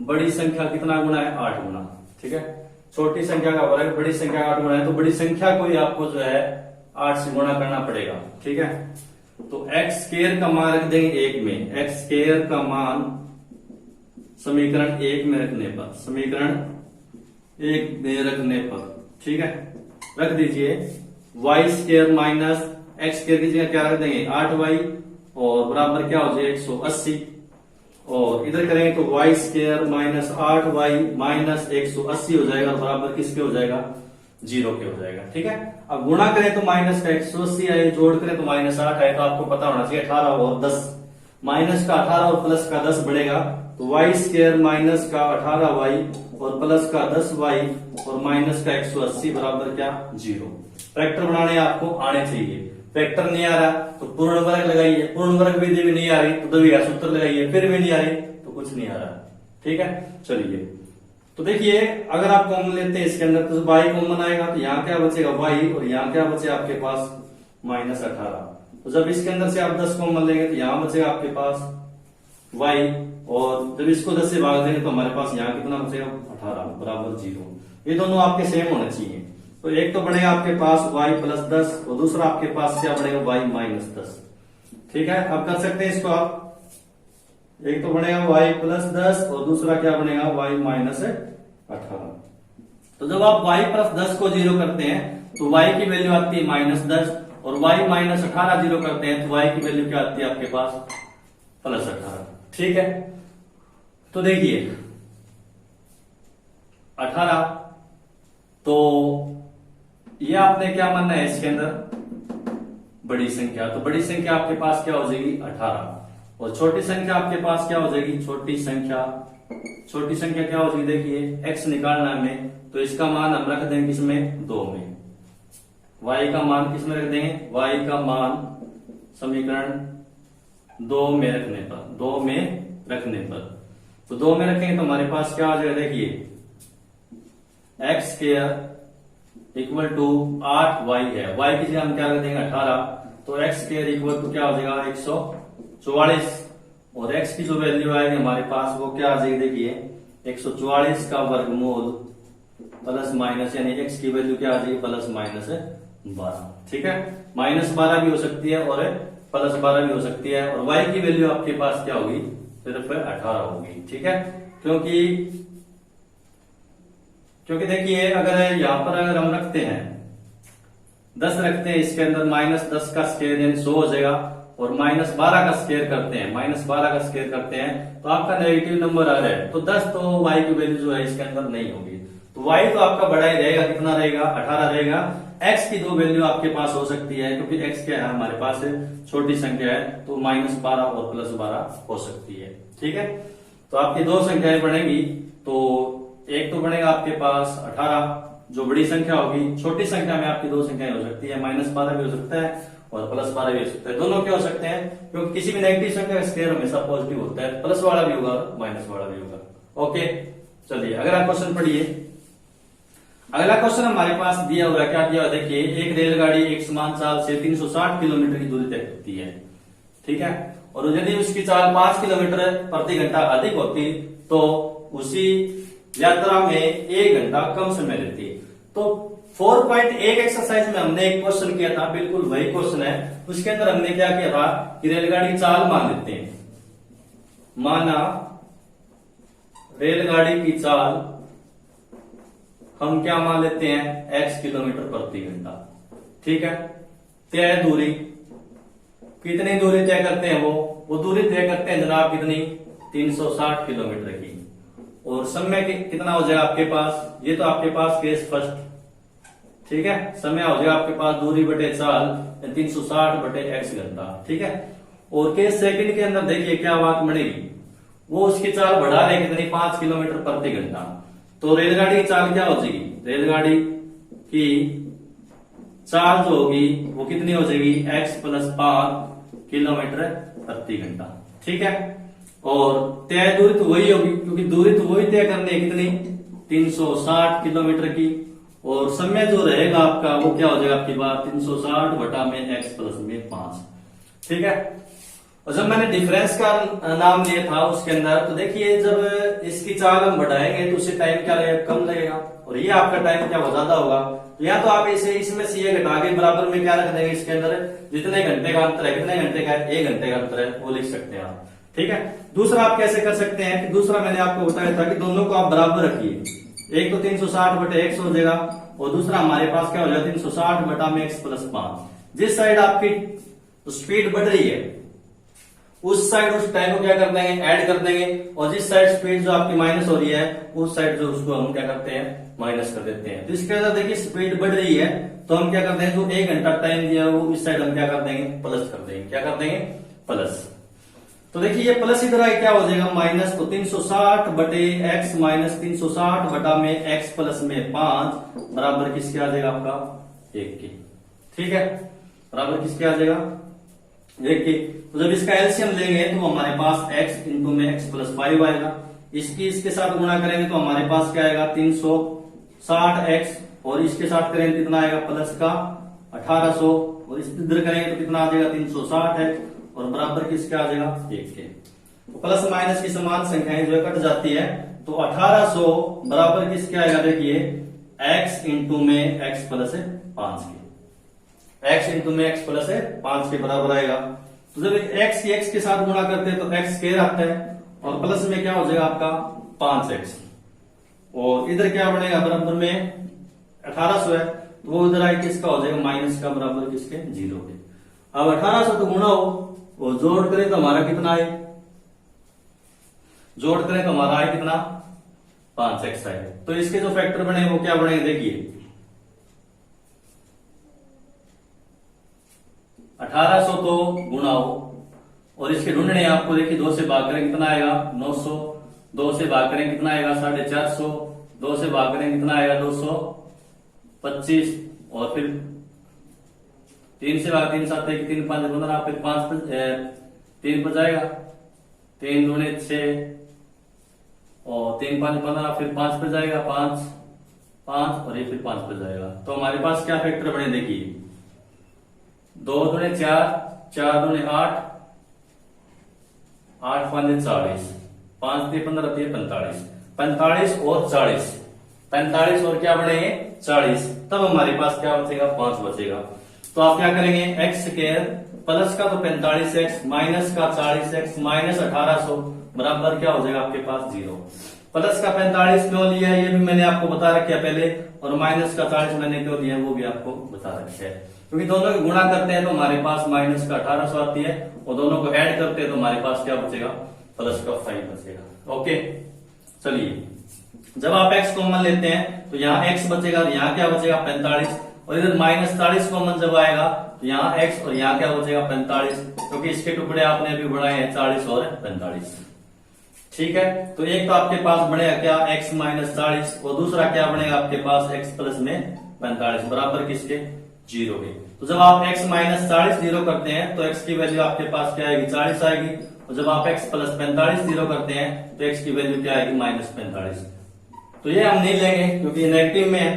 बड़ी संख्या कितना गुना है 8 गुना, ठीक है। छोटी संख्या का वर्ग बड़ी संख्या का 8 गुना है, तो बड़ी संख्या को ही आपको जो है 8 से गुणा करना पड़ेगा, ठीक है। तो x स्क्वायर का मान रख देंगे 1 में, x स्क्वायर का मान समीकरण 1 में रखने पर, समीकरण 1 में रखने पर, ठीक है, रख दीजिए y square minus x square की जगह क्या रख देंगे 8y, और बराबर क्या हो जाए 180, और इधर करेंगे तो y square minus 8y minus 180 हो जाएगा, और बराबर किसके हो जाएगा 0 के हो जाएगा, ठीक है। अब गुणा करें तो माइनस का 180 आए, जोड़ करें तो -8 आए, तो आपको पता होना चाहिए 18 और 10, माइनस का 18 और प्लस का 10 बढ़ेगा, तो y स्क्वायर माइनस का 18y और प्लस का 10y और माइनस का 180 बराबर क्या 0। फैक्टर बनाने आपको आने चाहिए, फैक्टर नहीं आ रहा तो पूर्ण वर्ग लगाइए, पूर्ण वर्ग विधि भी नहीं आ रही तो द्विघात सूत्र लगाइए, फिर भी नहीं आ रही तो कुछ नहीं आ रहा, ठीक है। चलिए तो देखिए अगर आप कॉमन लेते हैं इसके अंदर तो y कॉमन आएगा, तो यहाँ क्या बचेगा y, और यहाँ क्या बचे आपके पास -18। तो जब इसके अंदर से आप 10 कॉमन लेंगे तो यहाँ बचेगा आपके पास वाई, और जब इसको 10 से भाग देंगे तो हमारे पास यहाँ कितना बचेगा 18 बराबर 0। ये दोनों आपके सेम होने चाहिए। तो एक तो बनेगा आपके पास y प्लस 10 और दूसरा आपके पास क्या बनेगा y माइनस 10। ठीक है, अब कर सकते हैं इसको आप। एक तो बनेगा y प्लस 10 और दूसरा क्या बनेगा y माइनस 18। तो जब आप y प्लस 10 को 0 करते हैं तो y की वैल्यू आती है माइनस 10, और y माइनस 18 0 करते हैं तो y की वैल्यू क्या आती है आपके पास प्लस 18। ठीक है, तो देखिए 18, तो ये आपने क्या मानना है इसके अंदर बड़ी संख्या, तो बड़ी संख्या आपके पास क्या हो जाएगी 18, और छोटी संख्या आपके पास क्या हो जाएगी छोटी संख्या क्या हो जाएगी, देखिए x निकालना है हमें, तो इसका मान हम रख देंगे किसमें 2 में, y का मान किसमें रख देंगे, y का मान समीकरण 2 में रखने पर, तो 2 में रखेंगे तो हमारे पास क्या आ जाएगा, देखिए x square equal to 8y है, y की जगह हम क्या रख देंगे 18, तो एक्स स्क्वायर इक्वल टू क्या हो जाएगा 144, और x की जो वैल्यू आएगी हमारे पास वो क्या आ जाएगी, देखिए 144 का वर्गमूल प्लस माइनस, यानी x की वैल्यू क्या आ जाएगी प्लस माइनस 12। ठीक है, माइनस 12 भी हो सकती है और प्लस 12 भी हो सकती है, और y की वैल्यू आपके पास क्या होगी सिर्फ 18 होगी। ठीक है, क्योंकि देखिए अगर यहां पर अगर हम रखते हैं 10 रखते हैं, इसके अंदर माइनस 10 का स्क्वायर यानी 100 हो जाएगा, और माइनस 12 का स्क्वायर करते हैं तो आपका नेगेटिव नंबर आ रहा है, तो 10 तो y की वैल्यू जो है इसके अंदर नहीं होगी, तो y तो आपका बड़ा ही रहेगा, कितना रहेगा 18 रहेगा। x की 2 वैल्यू आपके पास हो सकती है, क्योंकि x क्या है हमारे पास छोटी संख्या है, तो माइनस 12 और प्लस 12 हो सकती है। ठीक है, तो आपकी 2 संख्याएं बनेगी, तो एक तो बनेगा आपके पास 18 जो बड़ी संख्या होगी, छोटी संख्या में आपकी 2 संख्याएं हो सकती है, माइनस 12 भी हो सकता है और प्लस 12 भी हो सकता है, दोनों क्या हो सकते हैं, क्योंकि किसी भी नेगेटिव संख्या का स्क्वायर हमेशा पॉजिटिव होता है, प्लस वाला भी होगा माइनस वाला भी होगा। ओके, चलिए अगला क्वेश्चन पढ़िए। अगला क्वेश्चन हमारे पास दिया हुआ है, क्या दिया हुआ, देखिए एक रेलगाड़ी एक समान चाल से 360 किलोमीटर की दूरी तय करती है। ठीक है, और यदि उसकी चाल 5 किलोमीटर प्रति घंटा अधिक होती तो उसी यात्रा में 1 घंटा कम समय लेती। तो 4.1 एक्सरसाइज में हमने एक क्वेश्चन किया था, बिल्कुल वही क्वेश्चन है, उसके अंदर हमने क्या किया था कि रेलगाड़ी की चाल मान लेते हैं, माना रेलगाड़ी की चाल हम क्या मान लेते हैं x किलोमीटर प्रति घंटा। ठीक है, तय दूरी, कितनी दूरी तय करते हैं, वो दूरी तय करते हैं जनाब कितनी 360 किलोमीटर की, और समय कितना हो जाएगा आपके पास, ये तो आपके पास केस फर्स्ट। ठीक है, समय हो जाएगा आपके पास दूरी बटे चाल 360 बटे x घंटा। ठीक है, और केस सेकंड के अंदर देखिए क्या बात बनेगी, वो उसकी चाल बढ़ा रहे कितनी 5 किलोमीटर प्रति घंटा, तो रेलगाड़ी की चाल क्या हो जाएगी, रेलगाड़ी की चाल जो होगी वो कितनी हो जाएगी x प्लस 5 किलोमीटर प्रति घंटा। ठीक है, और तय दूरी तो वही होगी, क्योंकि दूरी तो वही तय करनी है कितनी 360 किलोमीटर की, और समय जो रहेगा आपका वो क्या हो जाएगा आपकी बात 360 बटा में x प्लस में 5। ठीक है, और जब मैंने डिफरेंस का नाम लिया था उसके अंदर, तो देखिए जब इसकी चाल हम बढ़ाएंगे तो उससे टाइम क्या लगेगा, कम लगेगा, और ये आपका टाइम क्या ज्यादा होगा, तो या तो आप इसे इसमें से ये घटा के बराबर में क्या रख देंगे, इसके अंदर जितने घंटे का अंतर है, कितने घंटे का है 1 घंटे का अंतर है, वो लिख सकते हैं आप। ठीक है, दूसरा आप कैसे कर सकते हैं कि दूसरा मैंने आपको बताया था कि दोनों को आप बराबर रखिए, एक तो 360 बटे x हो जाएगा, और दूसरा हमारे पास क्या हो जाएगा 360 बटा में x प्लस 5। जिस साइड आपकी स्पीड बढ़ रही है उस साइड उस टाइम को क्या कर देंगे ऐड कर देंगे, और जिस साइड स्पीड जो आपकी माइनस हो रही है उस साइड जो उसको हम क्या करते हैं माइनस कर देते हैं। तो इसके अंदर देखिए स्पीड बढ़ रही है तो हम क्या करते हैं, जो 1 घंटा टाइम दिया है वो इस साइड हम क्या कर देंगे प्लस कर देंगे, क्या कर देंगे प्लस। तो देखिए ये प्लस इधर क्या हो जाएगा माइनस, तो 360 बटे x माइनस 360 बटा में x प्लस में 5 बराबर किसके आ जाएगा आपका 1 के। ठीक है, बराबर किसके आ जाएगा 1 के। तो जब इसका एलसीएम लेंगे तो हमारे पास x इंटू में x प्लस 5 आएगा, इसके साथ गुणा करेंगे तो हमारे पास क्या आएगा 360x, और इसके साथ करेंगे कितना आएगा प्लस का 1800, और इधर करेंगे तो कितना आ जाएगा 360x, और बराबर किसके आ जाएगा 1 के। तो प्लस माइनस की समान संख्याएं जो है कट जाती है। तो 1800 बराबर किसके आएगा, देखिए x इंटू में x प्लस 5 के, x इंटू में x प्लस 5 के बराबर आएगा। तो जब x के साथ गुणा करते हैं तो x स्क्वायर आता है और प्लस में क्या हो जाएगा आपका 5x, और इधर क्या बनेगा बराबर में 1800 है तो वो इधर आए किसका हो जाएगा माइनस का बराबर किसके 0 के। अब 1800 तो गुणा हो वो जोड़ करें तो हमारा कितना है, जोड़ करें तो हमारा आए कितना 5x आए। तो इसके जो फैक्टर बने वो क्या बनेंगे, देखिए 1800 तो गुणा हो और इसके ढूंढने आपको, देखिए 2 से भाग करें कितना आएगा 900, 2 से भाग करें कितना आएगा 450, 2 से भाग करें कितना आएगा 225, और फिर 3 से भाग 3 7 1 3 5 15, फिर 5 3 पर जाएगा, 3 दूने 6 और 3 5 15, फिर 5 पर जाएगा 5 5 और ये फिर 5 पर जाएगा। तो हमारे पास क्या फैक्टर बने, देखिए 2 दूने 4, 4 दूने 8, 8 5 40, 5 3 15 3 45, 45 और 40, 45 और क्या बढ़ेंगे 40, तब हमारे पास क्या बचेगा 5 बचेगा। तो आप क्या करेंगे एक्स स्क्वायर प्लस का तो 45x माइनस का 40x माइनस 1800 बराबर क्या हो जाएगा आपके पास 0। प्लस का 45 क्यों लिया है ये भी मैंने आपको बता रखा है पहले, और माइनस का 40 मैंने क्यों लिया है वो भी आपको बता रखा है, क्योंकि दोनों को गुणा करते हैं तो हमारे पास माइनस का 1800 आती है और दोनों को ऐड करते हैं तो हमारे पास क्या बचेगा प्लस का 5 बचेगा। ओके चलिए, जब आप x कॉमन लेते हैं तो यहाँ x बचेगा, यहाँ क्या बचेगा 45, और इधर माइनस 40 कॉमन जब आएगा तो यहाँ x और यहाँ क्या बचेगा 45, क्योंकि इसके टुकड़े आपने अभी बढ़ाए हैं 40 और 45। ठीक है, तो एक तो आपके पास बनेगा क्या x माइनस 40 और दूसरा क्या बनेगा आपके पास x प्लस में 45 बराबर किसके 0 के। तो जब आप x माइनस 40 0 करते हैं तो x की वैल्यू आपके पास क्या आएगी 40 आएगी, और जब आप x प्लस 45 0 करते हैं तो x की वैल्यू क्या आएगी माइनस 45। तो ये हम नहीं लेंगे क्योंकि नेगेटिव में है।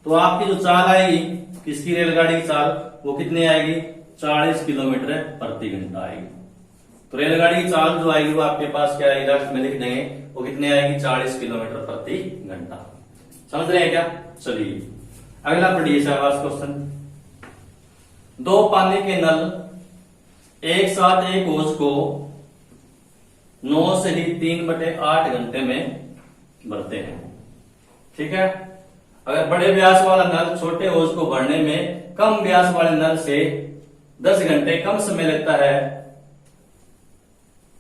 तो आपकी जो चाल आएगी किसकी रेलगाड़ी की चाल वो कितनी आएगी 40 किलोमीटर प्रति घंटा आएगी। तो रेलगाड़ी की चाल जो आएगी वो आपके पास क्या आएगी लास्ट में लिख देंगे, वो कितनी आएगी 40 किलोमीटर प्रति घंटा। समझ रहे हैं क्या। चलिए अगला पढ़िए शाबाश क्वेश्चन। 2 पानी के नल एक साथ एक होज को 9 से ही 3/8 घंटे में भरते हैं। ठीक है, अगर बड़े व्यास वाला नल छोटे होज को भरने में कम व्यास वाले नल से 10 घंटे कम समय लगता है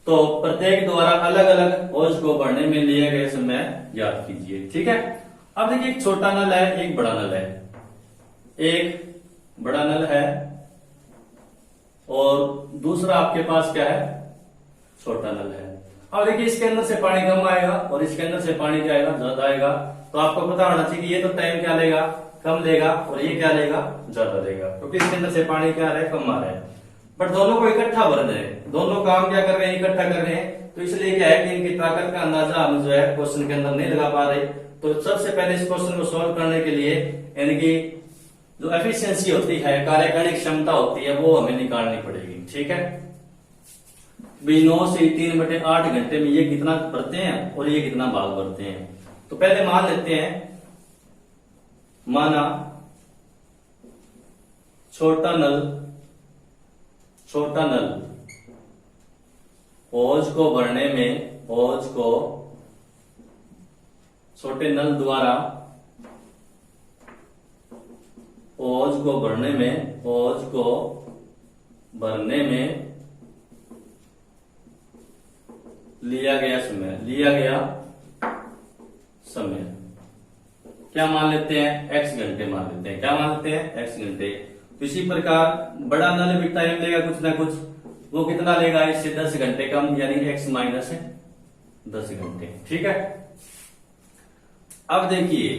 तो प्रत्येक द्वारा अलग अलग होज को भरने में लिए गए समय ज्ञात कीजिए। ठीक है, अब देखिए एक छोटा नल है एक बड़ा नल है, एक बड़ा नल है और दूसरा आपके पास क्या है छोटा नल है। अब देखिए इसके अंदर से पानी कम आएगा और इसके अंदर से पानी क्या आएगा ज्यादा आएगा। तो आपको पता होना चाहिए कि ये तो टाइम क्या लेगा कम लेगा और ये क्या लेगा ज्यादा लेगा, क्योंकि इसके अंदर से पानी क्या आ रहा है कम आ रहा है। बट दोनों को इकट्ठा भर रहे हैं, दोनों काम क्या कर रहे हैं इकट्ठा कर रहे हैं। तो इसलिए क्या है कि इनकी ताकत का अंदाजा हम जो है क्वेश्चन के अंदर नहीं लगा पा रहे। तो सबसे पहले इस क्वेश्चन को सॉल्व करने के लिए इनकी जो एफिशिएंसी होती है कार्यकारिक क्षमता होती है वो हमें निकालनी पड़ेगी। ठीक है, 9 से 3/8 घंटे में ये कितना भरते हैं और ये कितना भाग भरते हैं। तो पहले मान लेते हैं, माना छोटा नल होज को भरने में होज को छोटे नल द्वारा होज को भरने में लिया गया समय क्या मान लेते हैं x घंटे मान लेते हैं। क्या मान लेते हैं x घंटे। तो इसी प्रकार बड़ा नल भी टाइम लेगा कुछ ना कुछ, वो कितना लेगा इससे 10 घंटे कम यानी x माइनस 10 घंटे। ठीक है, अब देखिए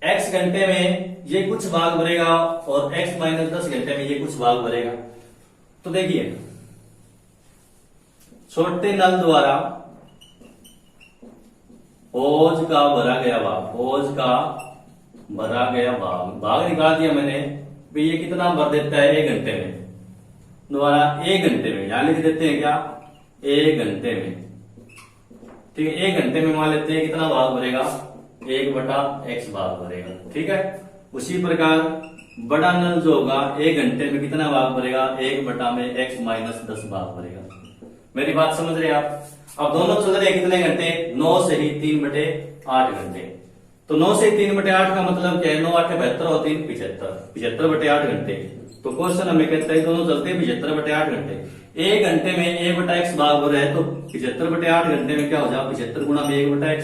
x घंटे में ये कुछ भाग भरेगा और x माइनस 10 घंटे में ये कुछ भाग भरेगा। तो देखिए छोटे नल द्वारा होज का भरा गया भाग निकाल दिया मैंने। भी ये कितना भर देता है 1 घंटे में, द्वारा 1 घंटे में यहां लिख देते हैं क्या 1 घंटे में। ठीक है, 1 घंटे में मान लेते हैं कितना भाग भरेगा, 1/x भाग भरेगा। ठीक है, उसी प्रकार बड़ा नल जो होगा 1 घंटे में कितना भाग भरेगा, 1/x - 10 भाग भरेगा। मेरी बात समझ रहे हैं आप? अब दोनों चल रहे कितने घंटे, 9 से ही 3/8 घंटे। तो 9 से 3/8 का मतलब क्या है, 9 8 72 और 3 75, 75/8 घंटे। तो क्वेश्चन हमें कहता है दोनों चलते हैं 75/8 घंटे। 1 घंटे में 1/x भाग भर है, तो 75/8 घंटे में क्या हो जाएगा, 75 गुणा में 1/x।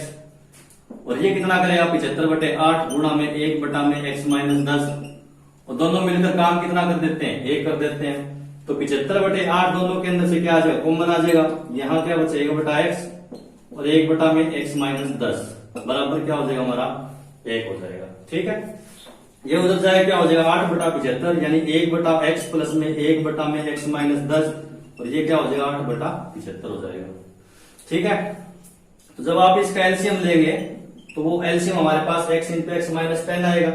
और ये कितना करेगा, 75/8 गुणा में 1/x - 10। और दोनों मिलकर काम कितना कर देते हैं, 1 कर देते हैं। तो 75/8 दोनों के अंदर से क्या आ जाएगा, कॉमन आ जाएगा। यहाँ क्या बचेगा, 1/x और 1/x - 10 बराबर क्या हो जाएगा हमारा, 1 हो जाएगा। ठीक है, ये उधर जाए क्या हो जाएगा, 8/75 यानी 1/x प्लस में 1/x - 10 और ये क्या हो जाएगा, 8/75 हो जाएगा। ठीक है, तो जब आप इसका एलसीएम लेंगे तो वो एलसीएम हमारे पास x × x - 10 आएगा।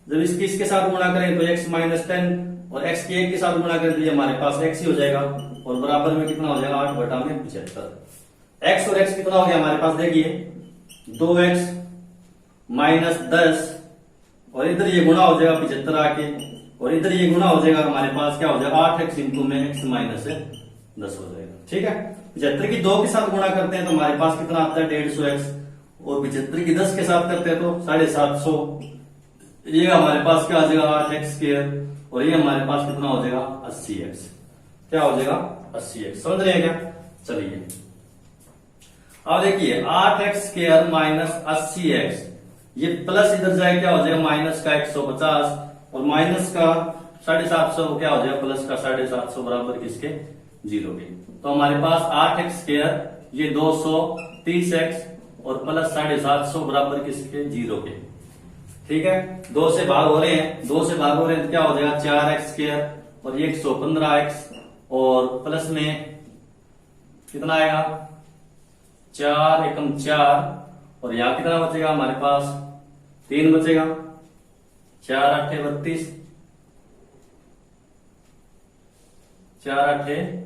जब इसकी इसके साथ गुणा करें तो x - 10 और x के 1 के साथ गुणा करें तो ये हमारे पास x ही हो जाएगा। और बराबर में कितना हो जाएगा, 8/75। x और x कितना हो गया हमारे पास, देखिए 2x - 10 और इधर ये गुणा हो जाएगा 75 आके, और इधर ये गुणा हो जाएगा हमारे पास क्या हो जाएगा, 8x × x - 10 हो जाएगा। ठीक है, 75 की 2 के साथ गुणा करते हैं तो हमारे पास कितना आता है, 150x। और 75 की 10 के साथ करते हैं तो 750। ये हमारे पास क्या आ जाएगा, 8x²। और ये हमारे पास कितना हो जाएगा, 80x। क्या हो जाएगा, 80x। समझ रहे हैं क्या? चलिए अब देखिए 8x² - 80x, ये प्लस इधर जाए क्या हो जाएगा, माइनस का 150 और माइनस का 750 क्या हो जाएगा, प्लस का 750 बराबर किसके, 0 के। तो हमारे पास 8x², ये 230x और प्लस 750 बराबर किसके, 0 के। ठीक है, 2 से भाग हो रहे हैं, 2 से भाग हो रहे हैं तो क्या हो जाएगा, 4x² और ये 115x और प्लस में कितना आएगा, 4 एकम 4 और यहां कितना बचेगा हमारे पास, 3 बचेगा। 4 8 32, 4 8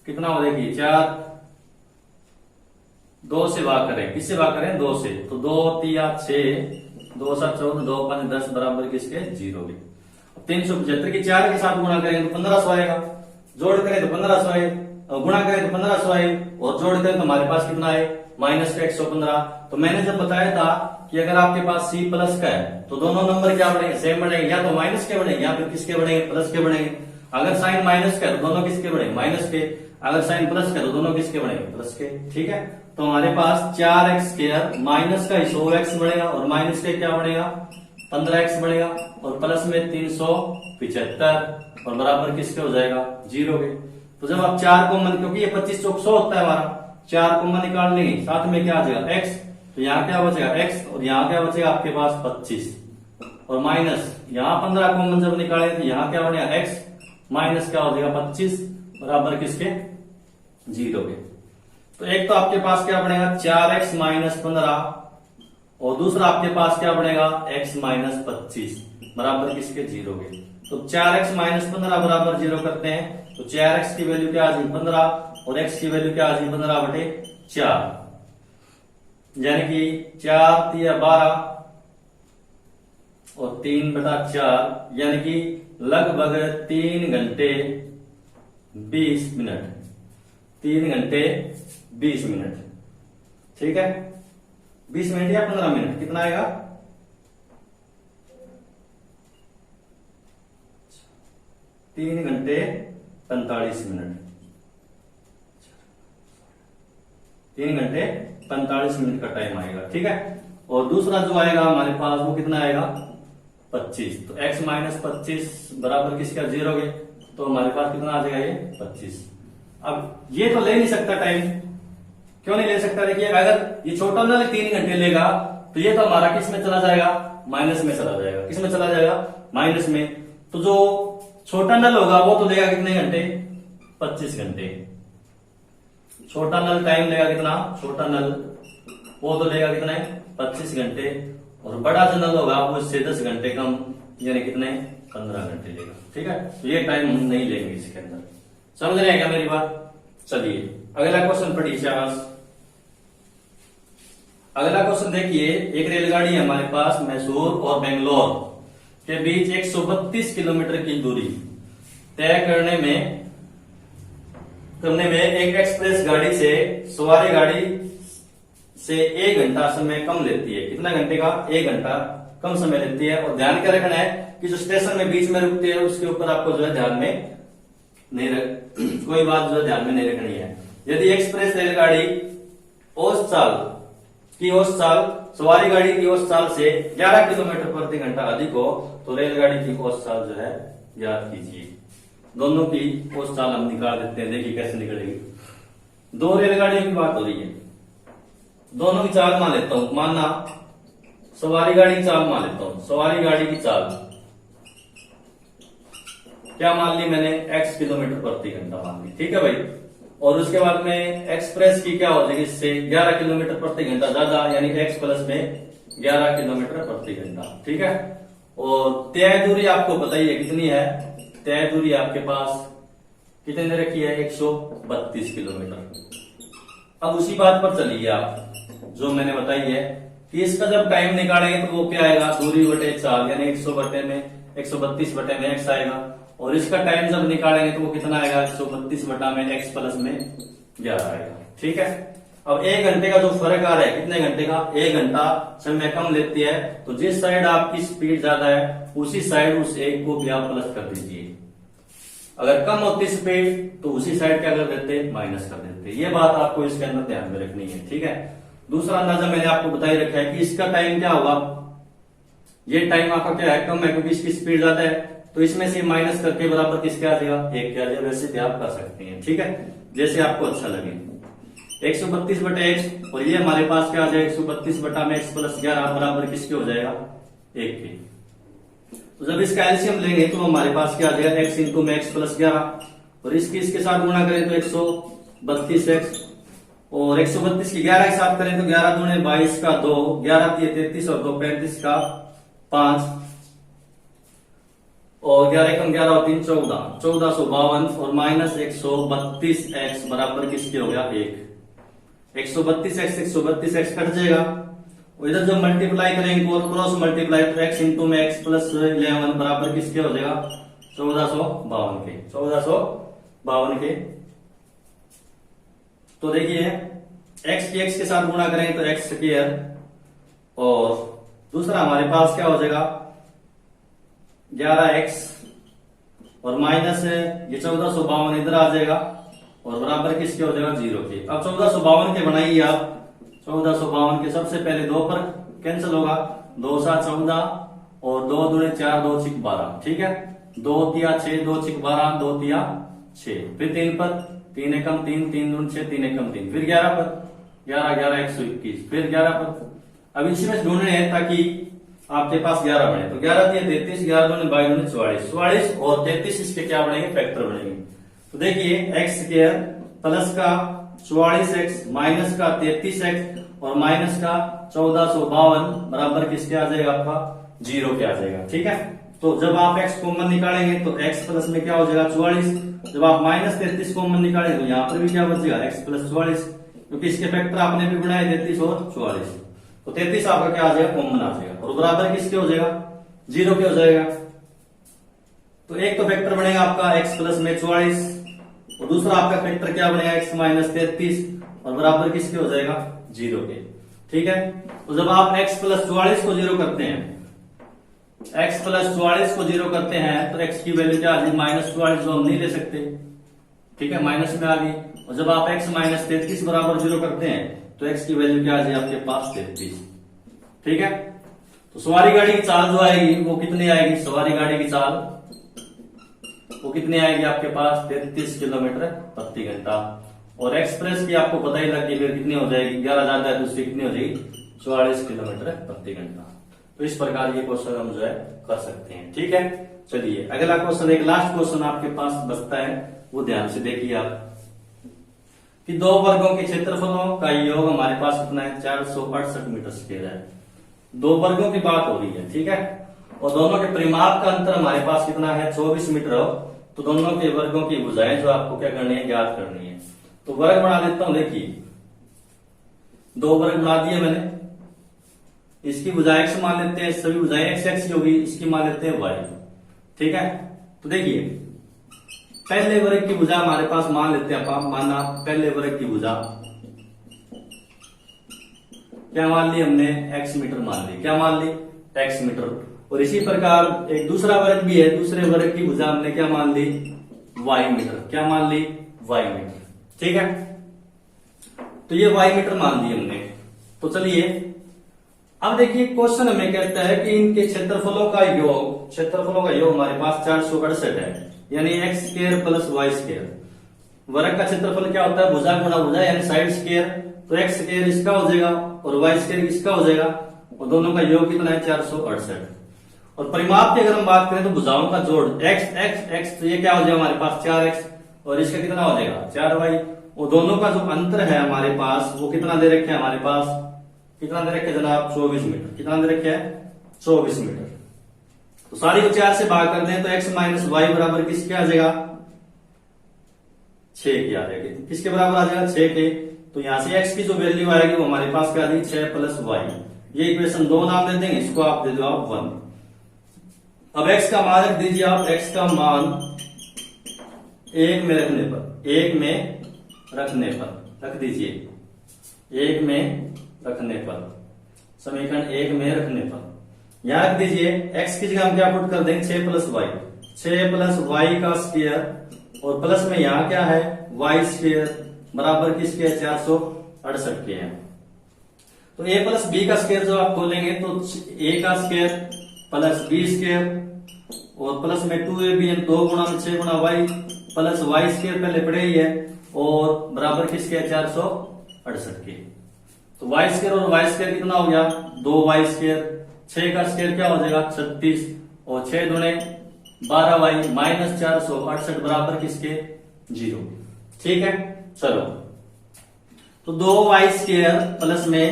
कितना हो जाएगी, 4 2 से भाग करें, किससे भाग करें, 2 से, तो 2 3 6, 2 7 14, 2 5 10 बराबर किसके, 0 के। 375 की 4 के साथ गुणा करें तो 1500 आएगा, जोड़ करें तो 1500 आए, गुणा करें तो 1500 आए और जोड़ करें तो हमारे पास कितना है, माइनस का 115। तो मैंने जब बताया था कि अगर आपके पास C प्लस का है तो दोनों नंबर क्या बनेंगे, सेम बनेंगे, या तो माइनस के बनेंगे या फिर किसके बनेंगे, प्लस के बनेंगे। अगर साइन माइनस का है तो दोनों किसके बनेंगे, माइनस के। अगर साइन प्लस का है तो दोनों किसके बनेंगे, प्लस के। ठीक है, तो हमारे पास 4x² माइनस का 100x बनेगा और माइनस के क्या बनेगा, 15x बनेगा और प्लस में 375 और बराबर किसके हो जाएगा, 0 के। तो जब आप 4 कॉमन, क्योंकि ये 25 चौक 100 होता है हमारा, 4 कॉमन निकाल लेंगे, साथ में क्या आ जाएगा, x। तो यहाँ क्या बचेगा, x और यहाँ क्या बचेगा आपके पास 25 और माइनस यहाँ 15 कॉमन जब निकाले तो यहाँ क्या बनेगा, x माइनस क्या हो जाएगा 25 बराबर किसके, 0 के। तो एक तो आपके पास क्या बनेगा, 4x - 15 और दूसरा आपके पास क्या बनेगा, x - 25 बराबर किसके, 0 के। तो 4x - 15 बराबर 0 करते हैं तो 4x की वैल्यू क्या आ जाएगी 15 और x की वैल्यू क्या आ जाएगी 15/4, यानी कि 4 3 12 और 3/4 यानी कि लगभग 3 घंटे 20 मिनट, 3 घंटे 20 मिनट। ठीक है, 20 मिनट या 15 मिनट कितना आएगा, 3 घंटे 45 मिनट, 3 घंटे 45 मिनट का टाइम आएगा। ठीक है, और दूसरा जो आएगा हमारे पास वो कितना आएगा, 25। तो x - 25 बराबर किसका, 0 के। तो हमारे पास कितना आ जाएगा, ये 25। अब ये तो ले नहीं सकता टाइम, क्यों नहीं ले सकता, देखिए अगर ये छोटा नल 3 घंटे लेगा तो ये तो हमारा किस में चला जाएगा, माइनस में चला जाएगा। किस में चला जाएगा, माइनस में। तो जो छोटा नल होगा वो तो लेगा कितने घंटे, 25 घंटे। छोटा नल टाइम लेगा कितना, छोटा नल वो तो लेगा कितना है, 25 घंटे। और बड़ा जो नल होगा वो इससे 10 घंटे कम यानी कितने 15 घंटे लेगा। ठीक है, तो ये टाइम हम नहीं लेंगे इसके अंदर। समझ रहे हैं क्या मेरी बात? चलिए अगला क्वेश्चन पढ़िए शाबाश। अगला क्वेश्चन देखिए, एक रेलगाड़ी है हमारे पास मैसूर और बेंगलोर के बीच 132 किलोमीटर की दूरी तय करने में एक एक्सप्रेस गाड़ी से सवारी गाड़ी से 1 घंटा समय कम लेती है। कितना घंटे का? 1 घंटा कम समय लेती है। और ध्यान क्या रखना है कि जो स्टेशन में बीच में रुकती है उसके ऊपर आपको जो है ध्यान में नहीं कोई बात जो है ध्यान में नहीं रखनी है। यदि एक्सप्रेस रेलगाड़ी औसत चाल सवारी गाड़ी की औसत चाल से 11 किलोमीटर प्रति घंटा अधिक हो तो रेलगाड़ी की औसत चाल जो है ज्ञात कीजिए। दोनों की औसत चाल हम निकाल देते हैं, देखिए कैसे निकलेगी। दो रेलगाड़ियों की बात हो रही है, दोनों की चाल मान लेता हूं। मानना सवारी गाड़ी की चाल मान लेता हूं। सवारी गाड़ी की चाल क्या मान ली मैंने? x किलोमीटर प्रति घंटा मान ली। ठीक है भाई। और उसके बाद में एक्सप्रेस की क्या हो जाएगी? इससे 11 किलोमीटर प्रति घंटा ज्यादा, यानी x प्लस में 11 किलोमीटर प्रति घंटा। ठीक है। और तय दूरी आपको पता ही है कितनी है। तय दूरी आपके पास कितने ने रखी है? 132 किलोमीटर। अब उसी बात पर चलिए आप, जो मैंने बताई है कि इसका जब टाइम निकालेंगे तो वो क्या आएगा? दूरी बटे 4, यानी 132 बटे में x आएगा। और इसका टाइम जब निकालेंगे तो वो कितना आएगा? 132 बटा में x प्लस में 11 आएगा। ठीक है। अब 1 घंटे का जो फर्क आ रहा है, कितने घंटे का? 1 घंटा समय कम लेती है, तो जिस साइड आपकी स्पीड ज्यादा है उसी साइड उस 1 को भी आप प्लस कर दीजिए। अगर कम होती स्पीड तो उसी साइड क्या कर देते? माइनस कर देते। ये बात आपको इसके अंदर ध्यान में रखनी है। ठीक है। दूसरा अंदाजा मैंने आपको बताई रखा है कि इसका टाइम क्या होगा। ये टाइम आपका क्या है? कम है क्योंकि इसकी स्पीड ज्यादा है, तो इसमें से माइनस करके बराबर किसके आ जाएगा? 1 के आ जाएगा। वैसे भी आप कर सकते हैं। ठीक है, जैसे आपको अच्छा लगे। 132 बटे x, और ये हमारे पास क्या आ जाएगा? 132 बटा में x प्लस 11 बराबर किसके हो जाएगा? 1 के। तो जब इसका एलसीएम लेंगे तो हमारे पास क्या आ जाएगा? x इंटू में x प्लस 11, और इसके साथ गुणा करें तो 132x, और 132 की 11 के साथ करें तो 11 दूने 22 का 2, 11 33 और 2 35 का 5, और 11 एकम 11 और 3 14, 1452 और माइनस 132x बराबर किसके हो गया? 1। 132x कट जाएगा, और इधर जब मल्टीप्लाई करेंगे और क्रॉस मल्टीप्लाई तो x इंटू में x प्लस 11 बराबर किसके हो जाएगा? 1452 के। 1452 के। तो देखिए x की x के साथ गुणा करेंगे तो x स्क्वायर, और दूसरा हमारे पास क्या हो जाएगा? 11x और माइनस ये 1452 इधर आ जाएगा, और बराबर किसके हो जाएगा? 0 के। अब 1452 के बनाइए आप। 1452 के सबसे पहले 2 पर कैंसिल होगा, 2 7 14 और 2 दूने 4, 2 6 12। ठीक है। 2 तिया 6, 2 6 12, 2 तिया 6, फिर 3 पर 3 एकम 3, 3 दूने 6, 3 एकम 3, फिर 11 पर 11 11 121, फिर 11 पर। अब इसमें ढूंढने हैं ताकि आपके पास 11 बने, तो 11 तिया 33, 11 दूने 22, 44, 44 और 33 इसके क्या बनेंगे? फैक्टर बनेंगे। तो देखिए x स्क्वायर प्लस का 44x माइनस का 33x और माइनस का 1452 बराबर किसके आ जाएगा? आपका 0 के आ जाएगा। ठीक है। तो जब आप x कॉमन निकालेंगे तो x प्लस में क्या हो जाएगा? 44। जब आप माइनस 33 कॉमन निकालेंगे तो यहाँ पर भी क्या बचेगा? x प्लस 44, क्योंकि इसके फैक्टर आपने भी बनाए 33 और 44, तो 33 आपका क्या आ जाएगा? कॉमन आ जाएगा, और बराबर किसके हो जाएगा? 0 के हो जाएगा। तो एक तो फैक्टर बनेगा आपका x प्लस में 44, और दूसरा आपका फैक्टर क्या बनेगा? x माइनस 33, और बराबर किसके हो जाएगा? 0 के। ठीक है। तो जब आप x प्लस 44 को 0 करते हैं, x प्लस 44 को 0 करते हैं तो x की वैल्यू क्या आ जाएगी? माइनस 44, जो हम नहीं ले सकते। ठीक है, माइनस में आ गई। और जब आप x माइनस 33 बराबर 0 करते हैं तो x की वैल्यू क्या आ जाएगी आपके पास? 33। ठीक है। तो सवारी गाड़ी की चाल जो आएगी वो कितनी आएगी? सवारी गाड़ी की चाल वो कितनी आएगी आपके पास? 33 किलोमीटर प्रति घंटा। और एक्सप्रेस की आपको पता ही लग गई, फिर कितनी हो जाएगी? 11 ज्यादा है तो उसकी कितनी हो जाएगी? 44 किलोमीटर प्रति घंटा। तो इस प्रकार ये क्वेश्चन हम जो है कर सकते हैं। ठीक है। चलिए अगला क्वेश्चन, एक लास्ट क्वेश्चन आपके पास बचता है, वो ध्यान से देखिए आप कि 2 वर्गों के क्षेत्रफलों का योग हमारे पास कितना है? 468 मीटर स्क्वायर है। 2 वर्गों की बात हो रही है। ठीक है। और दोनों के परिमाप का अंतर हमारे पास कितना है 24 मीटर हो। तो दोनों के वर्गों की भुजाएं जो आपको क्या करनी है ज्ञात करनी है। तो वर्ग बना देता हूं, देखिए 2 वर्ग बना दिए मैंने। इसकी भुजा x मान लेते हैं, सभी भुजाएं x x की होगी, इसकी मान लेते हैं y। ठीक है, तो देखिए पहले वर्ग की भुजा हमारे पास मान लेते हैं आप, माना पहले वर्ग की भुजा क्या मान ली हमने x मीटर मान ली, क्या मान ली x मीटर। और इसी प्रकार एक दूसरा वर्ग भी है, दूसरे वर्ग की भुजा हमने क्या मान ली y मीटर, क्या मान ली y मीटर। ठीक है, तो ये y मीटर मान ली हमने। तो चलिए अब देखिए क्वेश्चन हमें कहता है कि इनके क्षेत्रफलों का योग हमारे पास 468 है, यानी x square plus y square. वर्ग का क्षेत्रफल क्या होता है भुजा गुणा भुजा यानी साइड स्क्र। तो एक्स स्क्र इसका हो जाएगा और वाई स्क्र इसका हो जाएगा, और दोनों का योग कितना है 468। और परिमाप की अगर हम बात करें तो भुजाओं का जोड़ x x x, तो ये क्या हो जाएगा हमारे पास 4x, और इसका कितना हो जाएगा 4y। और दोनों का जो अंतर है हमारे पास वो कितना दे रखे हैं हमारे पास, कितना दे रखे जनाब 24 मीटर। कितना दे रखे है 24 मीटर। तो सारी को 4 से भाग कर दें तो x माइनस वाई बराबर किसके आ जाएगा 6 के आ जाएगी। किसके बराबर आ जाएगा 6 के। तो यहां से x की जो वैल्यू आएगी वो हमारे पास क्या आ जाएगी 6 प्लस वाई। ये इक्वेशन 2 नाम दे देंगे, इसको आप दे दो आप 1। अब x का मान रख दीजिए आप, x का मान 1 में रखने पर, 1 में रखने पर रख दीजिए, 1 में रखने पर, समीकरण 1 में रखने पर यहां रख दीजिए x की जगह हम क्या पुट कर देंगे 6 प्लस वाई, 6 प्लस वाई का स्क्वायर, और प्लस में यहां क्या है वाई स्क्वायर बराबर किसके 468 के हैं। तो a प्लस बी का स्क्वायर जो आप खोलेंगे तो a का स्क्वायर प्लस बी स्क्वायर और प्लस में 2ab 2 गुणा में 6 गुणा वाई प्लस वाई स्क्वायर पहले पड़े ही है, और बराबर किसके 468 के। तो वाई स्क्वायर और वाई स्क्वायर कितना हो गया 2y स्क्वायर, 6 का स्क्वायर क्या हो जाएगा 36, और 6 दूने 12y माइनस 468 बराबर किसके 0। ठीक है, चलो तो 2y स्क्वायर प्लस में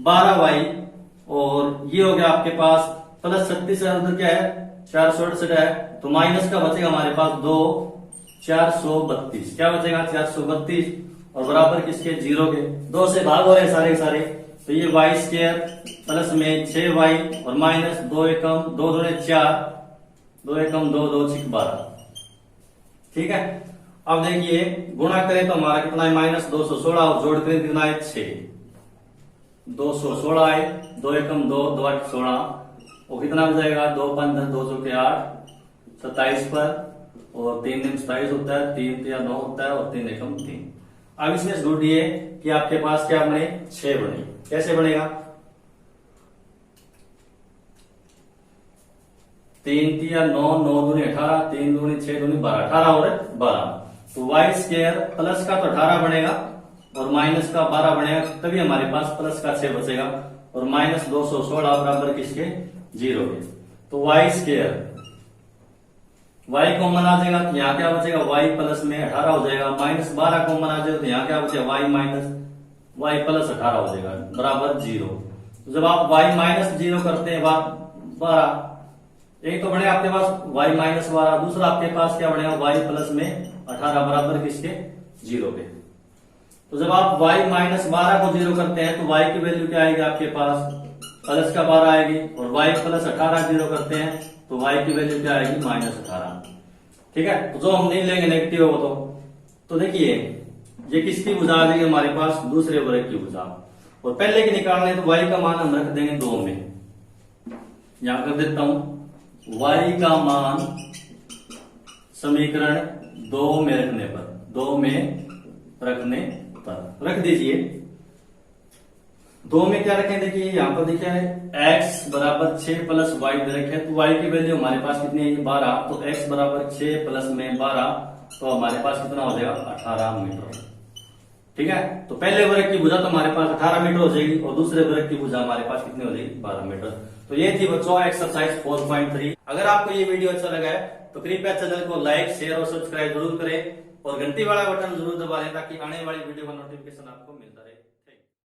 12y, और ये हो गया आपके पास प्लस 36 है, उधर क्या है 468 है, तो माइनस का बचेगा हमारे पास 2 432, क्या बचेगा 432, और बराबर किसके 0 के। 2 से भाग हो रहे सारे सारे, तो ये y स्क्वायर प्लस में 6y और माइनस 2 एकम 2 दूने 4, 2 एकम 2 2 6 12। ठीक है, अब देखिए गुणा करें तो हमारा कितना है माइनस 216, और जोड़ करें कितना है 6, 216 है, 2 एकम 2 2 8 16, और कितना हो जाएगा 2 5 10 2 चौके 8 27 पर, और 3 दिन 27 होता है, 3 या 9 होता है, और 3 एकम 3। अब इसमें ढूंढिए कि आपके पास क्या बने 6 बने। कैसे बनेगा 3 या 9 9 दूनी 18, 3 दूनी 6 दूनी 12, 18 और 12। तो वाई स्क्वायर प्लस का तो 18 बनेगा और माइनस का 12 बनेगा, तभी हमारे पास प्लस का 6 बचेगा, और माइनस 216 बराबर किसके 0 के। तो वाई स्क्वायर y कॉमन आ जाएगा तो यहाँ क्या बचेगा y प्लस में 18 हो जाएगा, माइनस 12 कॉमन आ जाएगा तो यहाँ क्या बचेगा y माइनस y प्लस 18 हो जाएगा बराबर 0। तो जब आप y माइनस 0 करते हैं 12, एक तो बने आपके पास y माइनस 12, दूसरा आपके पास क्या बनेगा y प्लस में 18 बराबर किसके 0 के। तो जब आप y माइनस 12 को 0 करते हैं तो y की वैल्यू क्या आएगी आपके पास प्लस का 12 आएगी, और y प्लस 18 0 करते हैं तो y की वैल्यू क्या आएगी माइनस 18। ठीक है, तो जो हम नहीं लेंगे नेगेटिव हो तो देखिए ये किसकी भुजा आ जाएगी हमारे पास दूसरे वर्ग की भुजा, और पहले की निकालने तो y का मान हम रख देंगे 2 में, यहां कर देता हूं y का मान समीकरण 2 में रखने पर, 2 में रखने पर रख दीजिए। 2 में क्या रखें देखिए यहाँ पर देखिए x बराबर 6 प्लस वाई दे रखे, तो y की वैल्यू हमारे पास कितनी है 12, तो x बराबर 6 प्लस में 12, तो हमारे पास कितना हो जाएगा 18 मीटर। ठीक है, तो पहले वर्ग की भुजा तो हमारे पास 18 मीटर हो जाएगी, और दूसरे वर्ग की भुजा हमारे पास कितनी हो जाएगी 12 मीटर। तो ये थी बच्चों एक्सरसाइज 4.3। अगर आपको ये वीडियो अच्छा लगा है तो कृपया चैनल को लाइक शेयर और सब्सक्राइब जरूर करें, और घंटी वाला बटन जरूर दबा लें ताकि आने वाली वीडियो का नोटिफिकेशन आपको मिलता है।